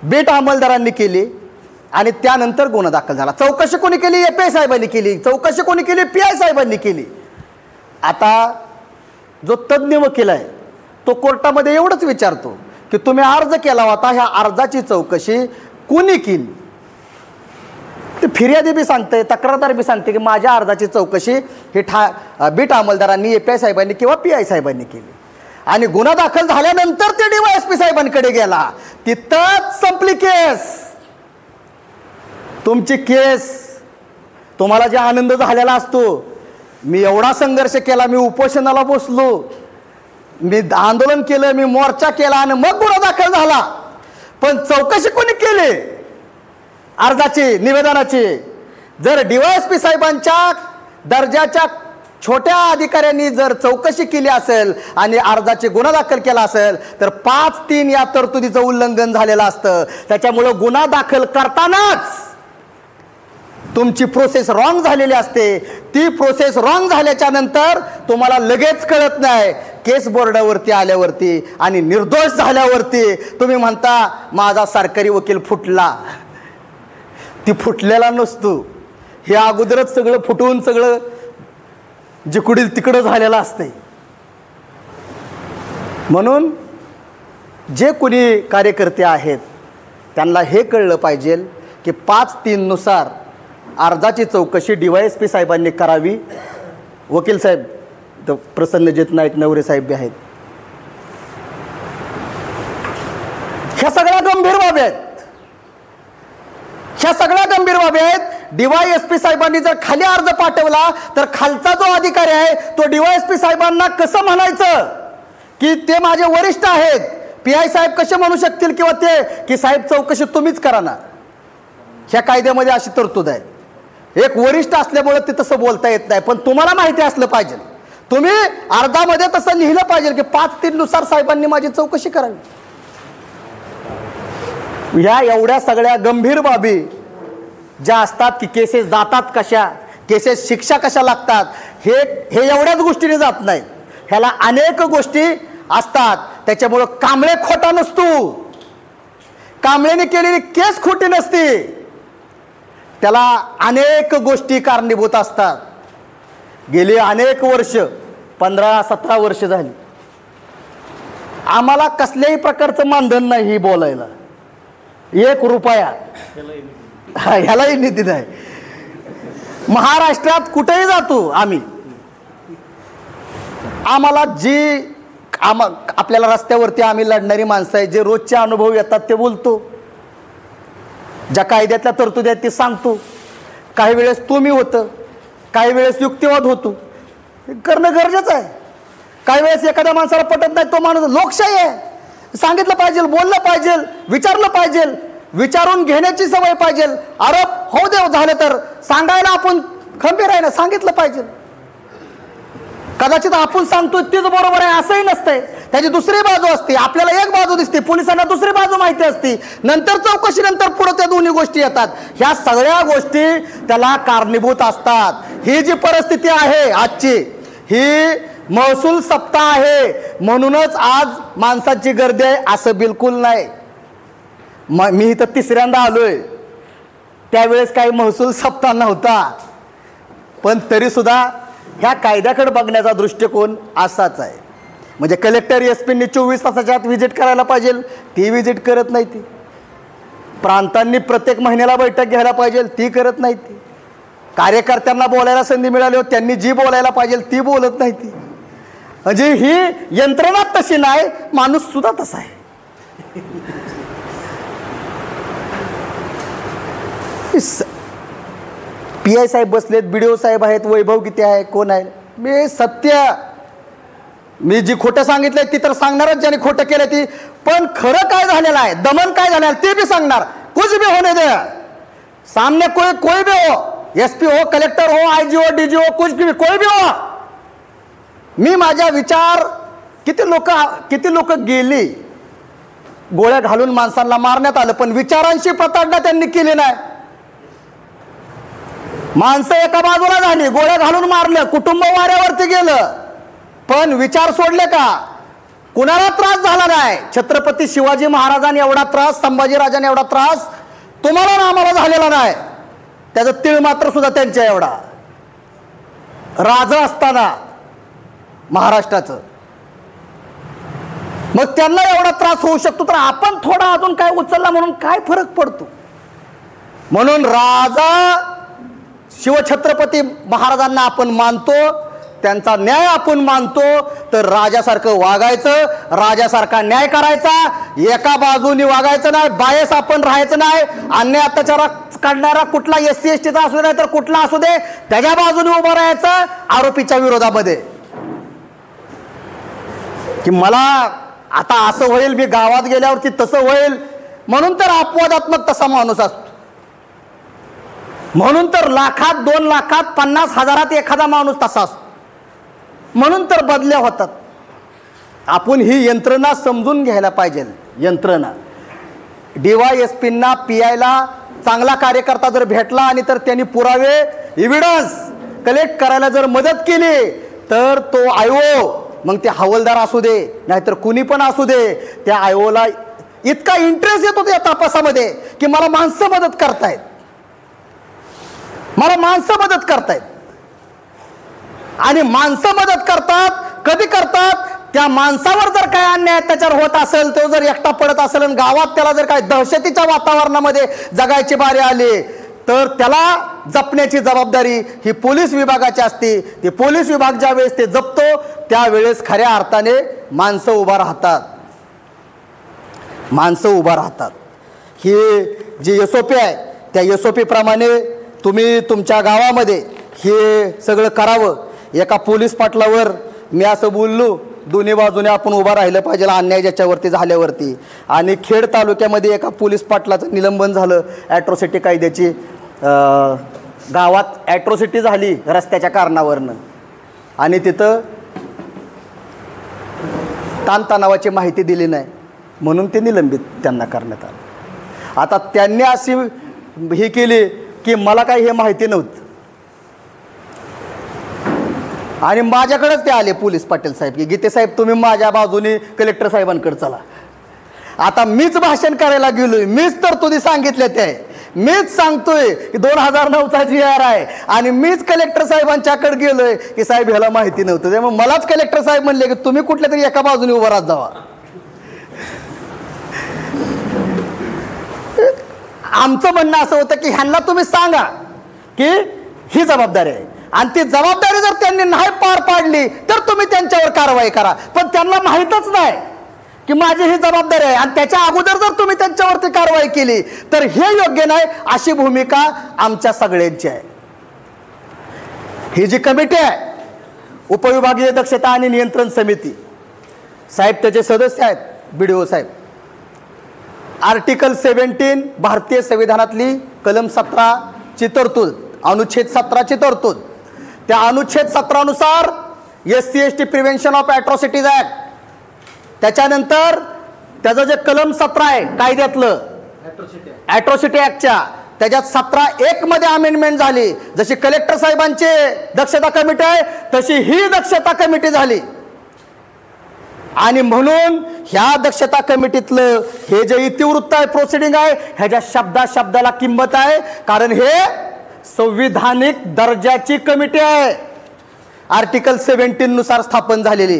बीट अंमलदारांनी केली आणि त्यानंतर गुन्हा दाखल झाला. चौकशी कोणी केली? API साहेबांनी केली. चौकशी कोणी केली? PI साहेबांनी केली. आता जो तज्ज्ञ वकील आहे तो कोर्टामध्ये एवढंच विचारतो की तुम्ही अर्ज केला होता, ह्या अर्जाची चौकशी कोणी केली? ते फिर्यादी बी सांगते, तक्रारदार बी सांगते की माझ्या अर्जाची चौकशी हे बीट अंमलदारांनी, API साहेबांनी किंवा PI साहेबांनी केली. आणि गुन्हा दाखल झाल्यानंतर ते DYSP साहेबांकडे गेला, तिथंच संपली केस. तुमची केस. तुम्हाला जे आनंद झालेला असतो, मी एवढा संघर्ष केला, मी उपोषणाला बसलो, मी आंदोलन केलं, मी मोर्चा केला आणि मग गुन्हा दाखल झाला, पण चौकशी कोणी केली अर्जाची, निवेदनाची? जर DYSP साहेबांच्या दर्जाच्या छोट्या अधिकाऱ्यांनी जर चौकशी केली असेल आणि अर्जाचे गुन्हा दाखल केला असेल तर 5(3) या तरतुदीचं उल्लंघन झालेलं असतं. त्याच्यामुळं गुन्हा दाखल करतानाच तुमची प्रोसेस रॉंग झालेली असते. ती प्रोसेस रॉंग झाल्याच्या नंतर तुम्हाला लगेच कळत नाही. केस बोर्डावरती आल्यावरती आणि निर्दोष झाल्यावरती तुम्ही म्हणता माझा सरकारी वकील फुटला. ती फुटलेला नसतो, हे अगोदरच सगळं फुटून सगळं जिकडील तिकडं झालेलं असते. म्हणून जे कोणी कार्यकर्ते आहेत त्यांना हे कळलं पाहिजे की 5(3) नुसार अर्जाची चौकशी DYSP साहेबांनी करावी. वकील साहेब तर प्रसन्नजित नाईक नवरे साहेब आहेत. ह्या सगळ्या गंभीर बाबी आहेत. ह्या सगळ्या गंभीर बाबी आहेत. DYSP साहेबांनी जर खाली अर्ज पाठवला तर खालचा जो अधिकारी आहे तो DYSP साहेबांना कसं म्हणायचं की ते माझे वरिष्ठ आहेत? PI साहेब कसे म्हणू शकतील किंवा ते की साहेब चौकशी तुम्हीच करा ना? ह्या कायद्यामध्ये अशी तरतूद आहे. एक वरिष्ठ असल्यामुळे ते तसं बोलता येत नाही, पण तुम्हाला माहिती असलं पाहिजे. तुम्ही अर्जामध्ये तसं लिहिलं पाहिजे की 5(3) नुसार साहेबांनी माझी चौकशी करावी. ह्या एवढ्या सगळ्या गंभीर बाबी ज्या असतात की केसेस जातात कशा, केसेस शिक्षा कशा लागतात, हे एवढ्याच गोष्टीने जात नाहीत. ह्याला अनेक गोष्टी असतात. त्याच्यामुळं कांबळे खोटा नसतो. कांबळेने केलेली केस खोटी नसती, त्याला अनेक गोष्टी कारणीभूत असतात. गेली अनेक वर्ष, 15-17 वर्ष झाली, आम्हाला कसल्याही प्रकारचं मानधन नाही ही बोलायला. 1 रुपया ह्यालाही निधी नाही. महाराष्ट्रात कुठेही जातो आम्ही, आम्हाला जी आपल्याला रस्त्यावरती आम्ही लढणारी माणसं आहे, जे रोजचे अनुभव येतात ते बोलतो, ज्या कायद्यातल्या तरतुदी आहेत ते सांगतो. काही वेळेस तुम्ही होतं, काही वेळेस युक्तिवाद होतो, करणं गरजेचं आहे. काही वेळेस एखाद्या माणसाला पटत नाही, तो माणूस, लोकशाही आहे, सांगितलं पाहिजे, बोललं पाहिजे, विचारलं पाहिजे, विचारून घेण्याची सवय पाहिजे. आरोप हो दे झाले तर सांगायला आपण खंबीर आहे ना, सांगितलं पाहिजे. कदाचित आपण सांगतोय तीच बरोबर आहे असंही नसतंय, त्याची दुसरी बाजू असते, आपल्याला एक बाजू दिसते, पोलिसांना दुसरी बाजू माहिती असते, नंतर चौकशीनंतर पुढे त्या दोन्ही गोष्टी येतात. ह्या सगळ्या गोष्टी त्याला कारणीभूत असतात. ही जी परिस्थिती आहे आजची, ही महसूल सप्ताह आहे म्हणूनच आज माणसाची गर्दी आहे असं बिलकुल नाही. मी इथं 3ऱ्यांदा आलोय, त्यावेळेस काही महसूल सप्ताह नव्हता, पण तरी सुद्धा ह्या कायद्याकडे बघण्याचा दृष्टिकोन असाच आहे. म्हणजे कलेक्टर SP-नी 24 तासाच्या आत व्हिजिट करायला पाहिजे, ती व्हिजिट करत नाही. ती प्रांतांनी प्रत्येक महिन्याला बैठक घ्यायला पाहिजे, ती करत नाही. ती कार्यकर्त्यांना बोलायला संधी मिळाली, त्यांनी जी बोलायला पाहिजे ती बोलत नाही. ती म्हणजे ही यंत्रणा तशी नाही, माणूस सुद्धा तसा आहे. PI साहेब बसलेत, BDO साहेब आहेत, वैभव किती आहे, कोण आहे, मी सत्य, मी जी खोटं सांगितलंय ती तर सांगणारच, ज्याने खोटं केलं ती, पण खरं काय झालेलं आहे, दमन काय झालेलं आहे ते बी सांगणार. कुछ भी होने दे, सामने कोई भी हो, SP हो, कलेक्टर हो, IG हो, DG हो, कुछ भी, कोई भी हो. मी माझा विचार, किती लोक गेली, गोळ्या घालून माणसांना मारण्यात आलं, पण विचारांशी प्रताडणा त्यांनी केली नाही. माणसं एका बाजूला झाली, गोळ्या घालून मारलं, कुटुंब वाऱ्यावरती गेलं, पण विचार सोडले का? कुणाला त्रास झाला नाही. छत्रपती शिवाजी महाराजांनी एवढा त्रास, संभाजीराजांनी एवढा त्रास तुम्हाला ना आम्हाला झालेला नाही. त्याचं तीळ मात्र सुद्धा त्यांच्या एवढा, राजा असताना महाराष्ट्राचं, मग त्यांना एवढा त्रास होऊ शकतो, तर आपण थोडा अजून काय उचलला म्हणून काय फरक पडतो? म्हणून राजा शिवछत्रपती महाराजांना आपण मानतो, त्यांचा न्याय आपण मानतो, तर राजासारखं वागायचं, राजासारखा न्याय करायचा, एका बाजूनी वागायचं नाही, बायस आपण राहायचं नाही. अन्याय अत्याचार काढणारा कुठला SC STचा असू दे नाही तर कुठला असू दे, त्याच्या बाजूने उभं राहायचं, आरोपीच्या विरोधामध्ये. की मला आता असं होईल, मी गावात गेल्यावरती तसं होईल, म्हणून तर अपवादात्मक तसा माणूस असतो. म्हणून तर लाखात, 2 लाखात, 50,000 एखादा माणूस तसा असतो. म्हणून तर बदल्या होतात. आपण ही यंत्रणा समजून घ्यायला पाहिजे. यंत्रणा DYSPंना, PIला चांगला कार्यकर्ता जर भेटला आणि तर त्यांनी पुरावे, एव्हिडन्स कलेक्ट करायला जर मदत केली, तर तो IO, मग ते हवालदार असू दे नाहीतर कुणी पण असू दे, त्या IOला इतका इंटरेस्ट येतो त्या तपासामध्ये की मला माणसं मदत करतायत, मला माणसं मदत करतायत. आणि माणसं मदत करतात, कधी करतात? त्या माणसावर जर काय अन्याय अत्याचार होत असेल, तो जर एकटा पडत असेल आणि गावात त्याला जर काय दहशतीच्या वातावरणामध्ये जगायची बारी आली, तर त्याला जपण्याची जबाबदारी ही पोलीस विभागाची असते. ते पोलीस विभाग ज्या वेळेस ते जपतो, त्यावेळेस खऱ्या अर्थाने माणसं उभा राहतात, माणसं उभा राहतात. ही जी SOP आहे, त्या SOP प्रमाणे तुम्ही तुमच्या गावामध्ये हे सगळं करावं. एका पोलीस पाटलावर मी असं बोललो, दोन्ही बाजूने आपण उभा राहिलं पाहिजे अन्याय ज्याच्यावरती झाल्यावरती. आणि खेड तालुक्यामध्ये एका पोलीस पाटलाचं निलंबन झालं ॲट्रॉसिटी कायद्याची. गावात ॲट्रॉसिटी झाली रस्त्याच्या कारणावरनं, आणि तिथं ताणतणावाची माहिती दिली नाही म्हणून ते निलंबित त्यांना करण्यात आलं. आता त्यांनी अशी ही केली की मला काही हे माहिती नव्हतं, आणि माझ्याकडेच ते आले पोलीस पाटील साहेब की गीते साहेब तुम्ही माझ्या बाजूने कलेक्टर साहेबांकडे चला. आता मीच भाषण करायला गेलोय, मीच तरतुदी सांगितल्या ते, मीच सांगतोय की 2009चा GR आहे आणि मीच कलेक्टर साहेबांच्याकडे गेलोय की साहेब ह्याला माहिती नव्हतं, त्यामुळे मलाच कलेक्टर साहेब म्हणले की तुम्ही कुठल्या तरी एका बाजूने उभं राहत जावा. आमचं म्हणणं असं होतं की ह्यांना तुम्ही सांगा की ही जबाबदारी आहे आणि ती जबाबदारी जर त्यांनी नाही पार पाडली तर तुम्ही त्यांच्यावर कारवाई करा. पण त्यांना माहीतच नाही की माझी ही जबाबदारी आहे आणि त्याच्या अगोदर जर तुम्ही त्यांच्यावरती कारवाई केली तर हे योग्य नाही, अशी भूमिका आमच्या सगळ्यांची आहे. ही जी कमिटी आहे, उपविभागीय दक्षता आणि नियंत्रण समिती, साहेब त्याचे सदस्य आहेत BDO साहेब. आर्टिकल 17 भारतीय संविधानातली कलम 17 ची तरतूद, अनुच्छेद 17 ची तरतूद, त्या अनुच्छेद 17 नुसार SC/ST प्रिव्हेन्शन ऑफ ॲट्रॉसिटीज ॲक्ट, त्याच्यानंतर त्याचं जे कलम 17 आहे कायद्यातलं ॲट्रॉसिटी ॲक्टच्या, त्याच्यात 17(1) मध्ये अमेंडमेंट झाली. जशी कलेक्टर साहेबांची दक्षता कमिटी आहे तशी ही दक्षता कमिटी झाली आणि म्हणून ह्या दक्षता कमिटीतलं हे जे इतिवृत्त आहे, प्रोसिडिंग आहे, ह्याच्या शब्दाला किंमत आहे, कारण हे संविधानिक दर्जाची कमिटी आहे, आर्टिकल 17 नुसार स्थापन झालेली.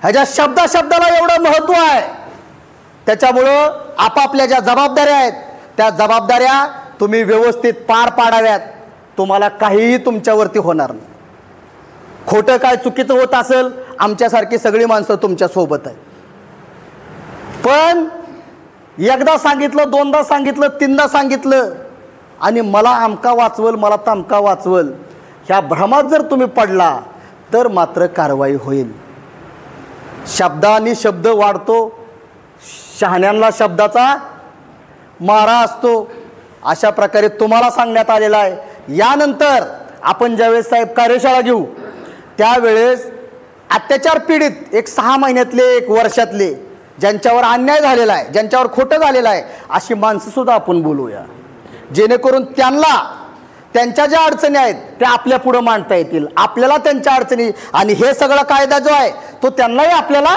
ह्याच्या शब्दाला एवढं महत्व आहे. त्याच्यामुळं आपापल्या ज्या जबाबदाऱ्या आहेत त्या जबाबदाऱ्या तुम्ही व्यवस्थित पार पाडाव्यात. तुम्हाला काहीही तुमच्यावरती होणार नाही. खोटं काय चुकीचं होत असेल, आमच्यासारखी सगळी माणसं तुमच्या सोबत आहेत. पण एकदा सांगितलं, दोनदा सांगितलं, तीनदा सांगितलं आणि मला आमका वाचवल, मला तमका वाचवल, ह्या भ्रमात जर तुम्ही पडला तर मात्र कारवाई होईल. शब्दांनी शब्द वाढतो, शहाण्यांना शब्दाचा मारा असतो, अशा प्रकारे तुम्हाला सांगण्यात आलेला आहे. यानंतर आपण ज्यावेळेस साहेब कार्यशाळा घेऊ त्यावेळेस अत्याचार पीडित, एक 6 महिन्यातले, एक वर्षातले, ज्यांच्यावर अन्याय झालेला आहे, ज्यांच्यावर खोटं झालेलं आहे, अशी माणसं सुद्धा आपण बोलूया, जेणेकरून त्यांना त्यांच्या ज्या अडचणी आहेत त्या आपल्या पुढे मांडता येतील, आपल्याला त्यांच्या अडचणी, आणि हे सगळा कायदा जो आहे तो त्यांनाही आपल्याला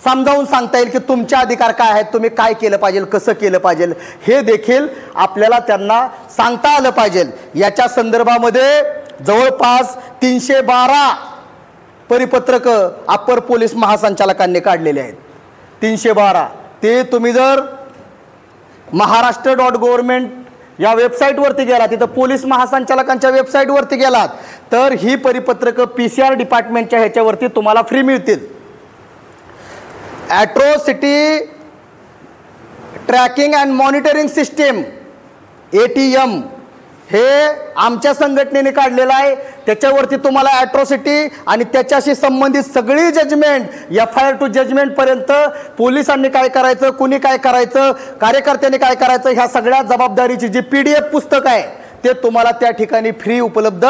समजावून सांगता येईल की तुमचे अधिकार काय आहेत, तुम्ही काय केलं पाहिजे, कसं केलं पाहिजे, हे देखील आपल्याला त्यांना सांगता आलं पाहिजे. याच्या संदर्भामध्ये जवळपास 312 परिपत्रक अप्पर पोलीस महासंचालकांनी काढलेले आहेत. 312 ते तुम्ही जर महाराष्ट्र.गव्हर्नमेंट या वेबसाईटवरती गेलात, तिथं पोलीस महासंचालकांच्या वेबसाईटवरती गेलात तर ही परिपत्रकं PCR डिपार्टमेंटच्या ह्याच्यावरती तुम्हाला फ्री मिळतील. Atrocity tracking and monitoring system ATM हे आमच्या संघटनेने काढलेलं आहे. त्याच्यावरती तुम्हाला ॲट्रॉसिटी आणि त्याच्याशी संबंधित सगळी जजमेंट, FIR टू जजमेंट पर्यंत, पोलिसांनी काय करायचं, कुणी काय करायचं, कार्यकर्त्यांनी काय करायचं, ह्या सगळ्या जबाबदारीची जी PDF पुस्तक आहे ते तुम्हाला त्या ठिकाणी फ्री उपलब्ध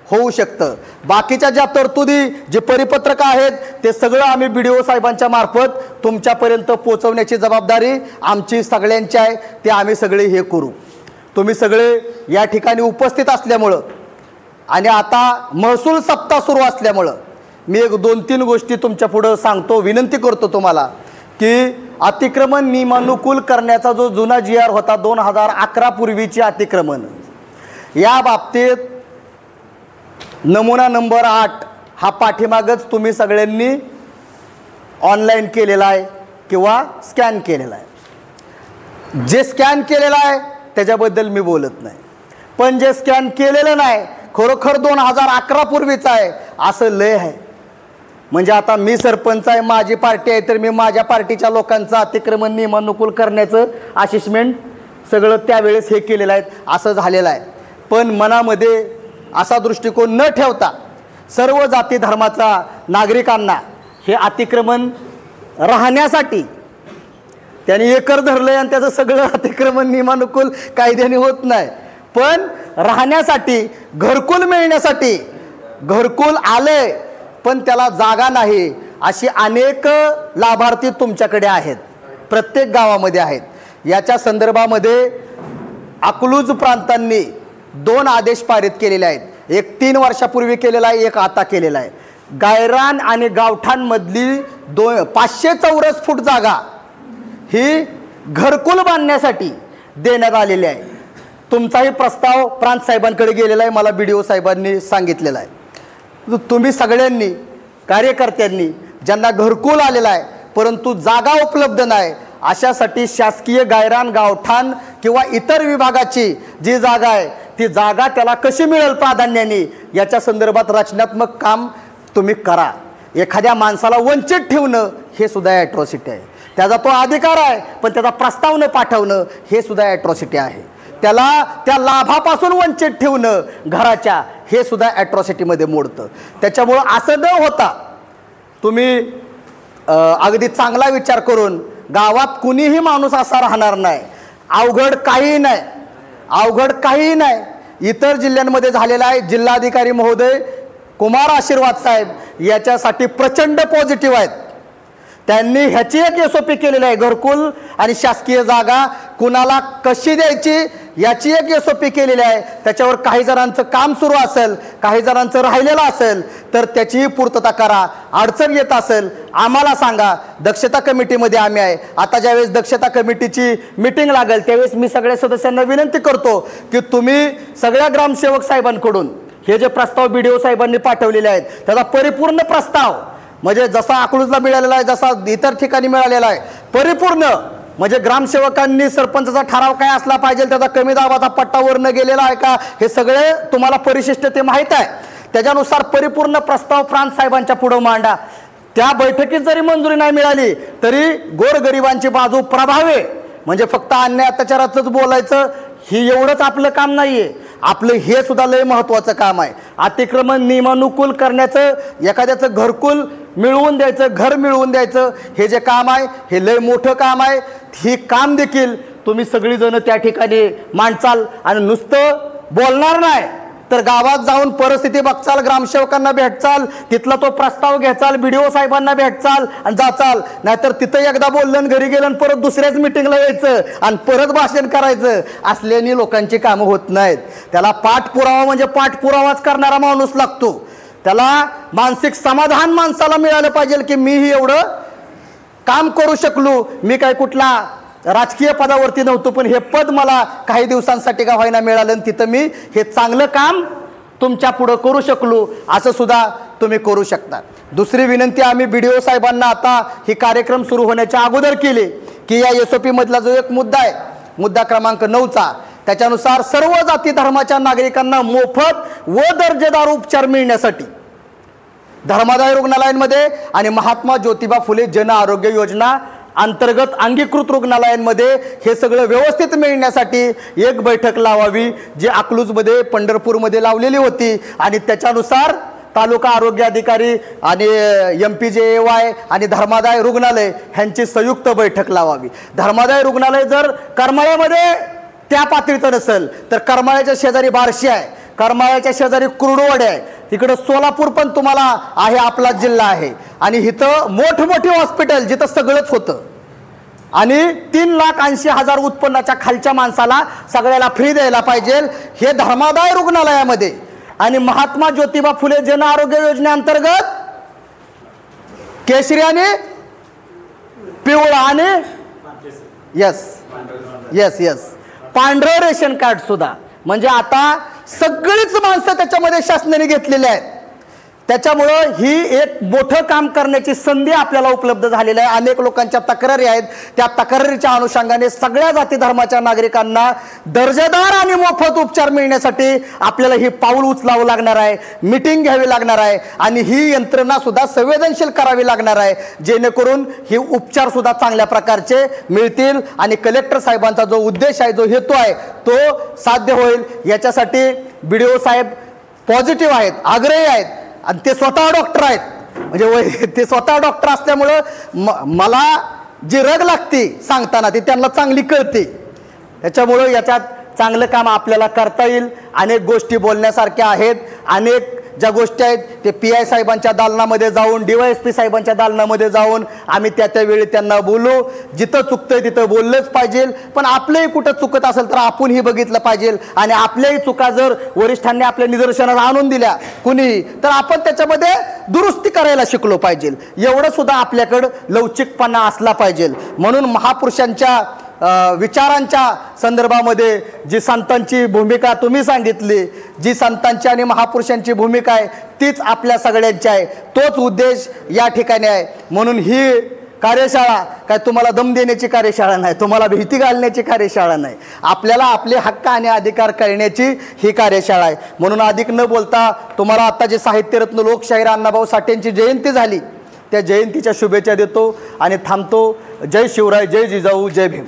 होऊ शकतं. बाकीच्या ज्या तरतुदी, जे परिपत्रक आहेत ते सगळं आम्ही BDO साहेबांच्या मार्फत तुमच्यापर्यंत पोहोचवण्याची जबाबदारी आमची सगळ्यांची आहे. ते आम्ही सगळे हे करू. तुम्ही सगळे या ठिकाणी उपस्थित असल्यामुळं आणि आता महसूल सप्ताह सुरू असल्यामुळं मी एक 2-3 गोष्टी तुमच्या पुढं सांगतो, विनंती करतो तुम्हाला की अतिक्रमण नियमानुकूल करण्याचा जो जुना GR होता 2011 पूर्वीची अतिक्रमण, या बाबतीत नमुना नंबर 8 हा पाठीमागच तुम्ही सगळ्यांनी ऑनलाईन केलेला आहे किंवा स्कॅन केलेला आहे. जे स्कॅन केलेलं आहे त्याच्याबद्दल मी बोलत नाही, पण जे स्कॅन केलेलं नाही खरोखर 2011 पूर्वीचं आहे असं लय आहे. म्हणजे आता मी सरपंच आहे, माझी पार्टी आहे, तर मी माझ्या पार्टीच्या लोकांचं अतिक्रमण नियमानुकूल करण्याचं असेसमेंट सगळं त्यावेळेस हे केलेलं आहे, असं झालेलं आहे. पण मनामध्ये असा दृष्टिकोन न ठेवता सर्व जाती धर्माचा नागरिकांना हे अतिक्रमण राहण्यासाठी, त्यांनी एकर धरलंय आणि त्याचं सगळं अतिक्रमण नियमानुकूल कायद्याने होत नाही, पण राहण्यासाठी घरकुल मिळण्यासाठी, घरकुल आले पण त्याला जागा नाही, अशी अनेक लाभार्थी तुमच्याकडे आहेत, प्रत्येक गावामध्ये आहेत. याच्या संदर्भामध्ये अकलूज प्रांतांनी 2 आदेश पारित केलेले आहेत. एक 3 वर्षापूर्वी केलेला आहे, एक आता केलेला आहे. गायरान आणि गावठाणमधली 500 चौरस फूट जागा ही घरकुल बांधण्यासाठी देण्यात आलेली आहे. तुमचाही प्रस्ताव प्रांत साहेबांकडे गेलेला आहे, मला BDO साहेबांनी सांगितलेला आहे. तुम्ही सगळ्यांनी कार्यकर्त्यांनी ज्यांना घरकुल आलेला आहे परंतु जागा उपलब्ध नाही अशासाठी शासकीय गायरान गावठाण किंवा इतर विभागाची जी जागा आहे ती जागा त्याला कशी मिळेल प्राधान्याने याच्या संदर्भात रचनात्मक काम तुम्ही करा. एखाद्या माणसाला वंचित ठेवणं हे सुद्धा ॲट्रॉसिटी आहे. त्याचा तो अधिकार आहे पण त्याचा प्रस्ताव न पाठवणं हे सुद्धा ॲट्रॉसिटी आहे. त्याला त्या लाभापासून वंचित ठेवणं घराच्या हे सुद्धा ॲट्रॉसिटीमध्ये मोडतं. त्याच्यामुळं असं न होता तुम्ही अगदी चांगला विचार करून गावात कुणीही माणूस असा राहणार नाही. अवघड काही नाही, अवघड काही नाही. इतर जिल्ह्यांमध्ये झालेला आहे. जिल्हाधिकारी महोदय कुमार आशीर्वाद साहेब याच्यासाठी प्रचंड पॉझिटिव्ह आहेत. त्यांनी ह्याची एक SOP केलेली आहे. घरकुल आणि शासकीय जागा कुणाला कशी द्यायची याची एक SOP केलेली आहे. त्याच्यावर काही जणांचं काम सुरू असेल, काही जणांचं राहिलेलं असेल तर त्याचीही पूर्तता करा. अडचण येत असेल आम्हाला सांगा. दक्षता कमिटीमध्ये आम्ही आहे. आता ज्यावेळेस दक्षता कमिटीची मीटिंग लागेल त्यावेळेस मी सगळ्या सदस्यांना विनंती करतो की तुम्ही सगळ्या ग्रामसेवक साहेबांकडून हे जे प्रस्ताव BDO साहेबांनी पाठवलेले आहेत त्याचा परिपूर्ण प्रस्ताव म्हणजे जसा अकलूजला मिळालेला आहे जसा इतर ठिकाणी मिळालेला आहे परिपूर्ण म्हणजे ग्रामसेवकांनी सरपंचाचा ठराव काय असला पाहिजे त्याचा कमी दाबाचा पट्टा वरनं गेलेला आहे का हे सगळे तुम्हाला परिशिष्ट ते माहीत आहे. त्याच्यानुसार परिपूर्ण प्रस्ताव प्रांत साहेबांच्या पुढे मांडा. त्या बैठकीत जरी मंजुरी नाही मिळाली तरी गोरगरिबांची बाजू प्रभावी म्हणजे फक्त अन्याय अत्याचाराचंच बोलायचं ही एवढंच आपलं काम नाहीये. आपलं हे सुद्धा लय महत्त्वाचं काम आहे. अतिक्रमण नियमानुकूल करण्याचं, एखाद्याचं घरकुल मिळवून द्यायचं, घर मिळवून द्यायचं हे जे काम आहे हे लय मोठं काम आहे. ही काम देखील तुम्ही सगळीजण त्या ठिकाणी मांडचाल आणि नुसतं बोलणार नाही तर गावात जाऊन परिस्थिती बघचाल, ग्रामसेवकांना भेटचाल, तिथला तो प्रस्ताव घ्याचाल, BDO साहेबांना भेटचाल आणि जाचाल. नाहीतर तिथं एकदा बोललं घरी गेलं आणि परत दुसऱ्याच मिटिंगला यायचं आणि परत भाषण करायचं असल्याने लोकांची कामं होत नाहीत. त्याला पाठपुरावा म्हणजे पाठपुरावाच करणारा माणूस लागतो. त्याला मानसिक समाधान माणसाला मिळालं पाहिजे की मीही एवढं काम करू शकलो. मी काय कुठला राजकीय पदावरती नव्हतो पण हे पद मला काही दिवसांसाठी का व्हायना मिळालं आणि तिथं मी हे चांगलं काम तुमच्या पुढं करू शकलो असं सुद्धा तुम्ही करू शकता. दुसरी विनंती आम्ही BDO साहेबांना आता ही कार्यक्रम सुरू होण्याच्या अगोदर केली की या SOP मधला जो एक मुद्दा आहे मुद्दा क्रमांक 9चा त्याच्यानुसार सर्व जाती धर्माच्या नागरिकांना मोफत व दर्जेदार उपचार मिळण्यासाठी धर्मादाय रुग्णालयांमध्ये आणि महात्मा ज्योतिबा फुले जन आरोग्य योजना अंतर्गत अंगीकृत रुग्णालयांमध्ये हे सगळं व्यवस्थित मिळण्यासाठी एक बैठक लावावी जी अकलूजमध्ये पंढरपूरमध्ये लावलेली होती आणि त्याच्यानुसार तालुका आरोग्य अधिकारी आणि MPJAY आणि धर्मादाय रुग्णालय ह्यांची संयुक्त बैठक लावावी. धर्मादाय रुग्णालय जर करमाळ्यामध्ये त्या पातळीचं नसेल तर करमाळ्याच्या शेजारी बार्शी आहे, करमाळ्याच्या शेजारी कुर्डुवाडी आहे, तिकडं सोलापूर पण तुम्हाला आहे, आपला जिल्हा आहे आणि इथं मोठमोठी हॉस्पिटल जिथं सगळंच होतं आणि 3,80,000 उत्पन्नाच्या खालच्या माणसाला सगळ्याला फ्री द्यायला पाहिजे. हे धर्मादाय रुग्णालयामध्ये आणि महात्मा ज्योतिबा फुले जन आरोग्य योजनेअंतर्गत केशरी आणि पिवळा आणि यस यस यस पांढरं रेशन कार्ड सुद्धा म्हणजे आता सगळीच माणसं त्याच्यामध्ये शासनाने घेतलेली आहेत. त्याच्यामुळं ही एक मोठं काम करण्याची संधी आपल्याला उपलब्ध झालेली आहे. अनेक लोकांच्या तक्रारी आहेत. त्या तक्रारीच्या अनुषंगाने सगळ्या जाती धर्माच्या नागरिकांना दर्जेदार आणि मोफत उपचार मिळण्यासाठी आपल्याला ही पाऊल उचलावं लागणार आहे, मीटिंग घ्यावी लागणार आहे आणि ही यंत्रणा सुद्धा संवेदनशील करावी लागणार आहे जेणेकरून ही उपचार सुद्धा चांगल्या प्रकारचे मिळतील आणि कलेक्टर साहेबांचा जो उद्देश आहे, जो हेतू आहे तो साध्य होईल. याच्यासाठी BDO साहेब पॉझिटिव्ह आहेत, आग्रही आहेत आणि ते स्वतः डॉक्टर आहेत. म्हणजे ते स्वतः डॉक्टर असल्यामुळं मला जी रग लागते सांगताना ती त्यांना चांगली कळते. त्याच्यामुळं याच्यात चांगलं काम आपल्याला करता येईल. अनेक गोष्टी बोलण्यासारख्या आहेत, अनेक ज्या गोष्टी आहेत ते PI साहेबांच्या दालनामध्ये जाऊन, DYSP साहेबांच्या दालनामध्ये जाऊन आम्ही त्यावेळी त्यांना बोलू. जिथं चुकतंय तिथं बोललंच पाहिजे, पण आपलंही कुठं चुकत असेल तर आपणही बघितलं पाहिजे आणि आपल्याही चुका जर वरिष्ठांनी आपल्या निदर्शनाला आणून दिल्या कुणी, तर आपण त्याच्यामध्ये दुरुस्ती करायला शिकलो पाहिजे. एवढं सुद्धा आपल्याकडं लवचिकपणा असला पाहिजे. म्हणून महापुरुषांच्या विचारांच्या संदर्भामध्ये जी संतांची भूमिका तुम्ही सांगितली, जी संतांची आणि महापुरुषांची भूमिका आहे तीच आपल्या सगळ्यांची आहे, तोच उद्देश या ठिकाणी आहे. म्हणून ही कार्यशाळा काय तुम्हाला दम देण्याची कार्यशाळा नाही, तुम्हाला भीती घालण्याची कार्यशाळा नाही, आपल्याला आपले हक्क आणि अधिकार करण्याची ही कार्यशाळा आहे. म्हणून अधिक न बोलता तुम्हाला आता जे साहित्यरत्न लोकशाहीर अण्णाभाऊ साठेंची जयंती झाली त्या जयंतीच्या शुभेच्छा देतो आणि थांबतो. जय शिवराय, जय जिजाऊ, जय भीम.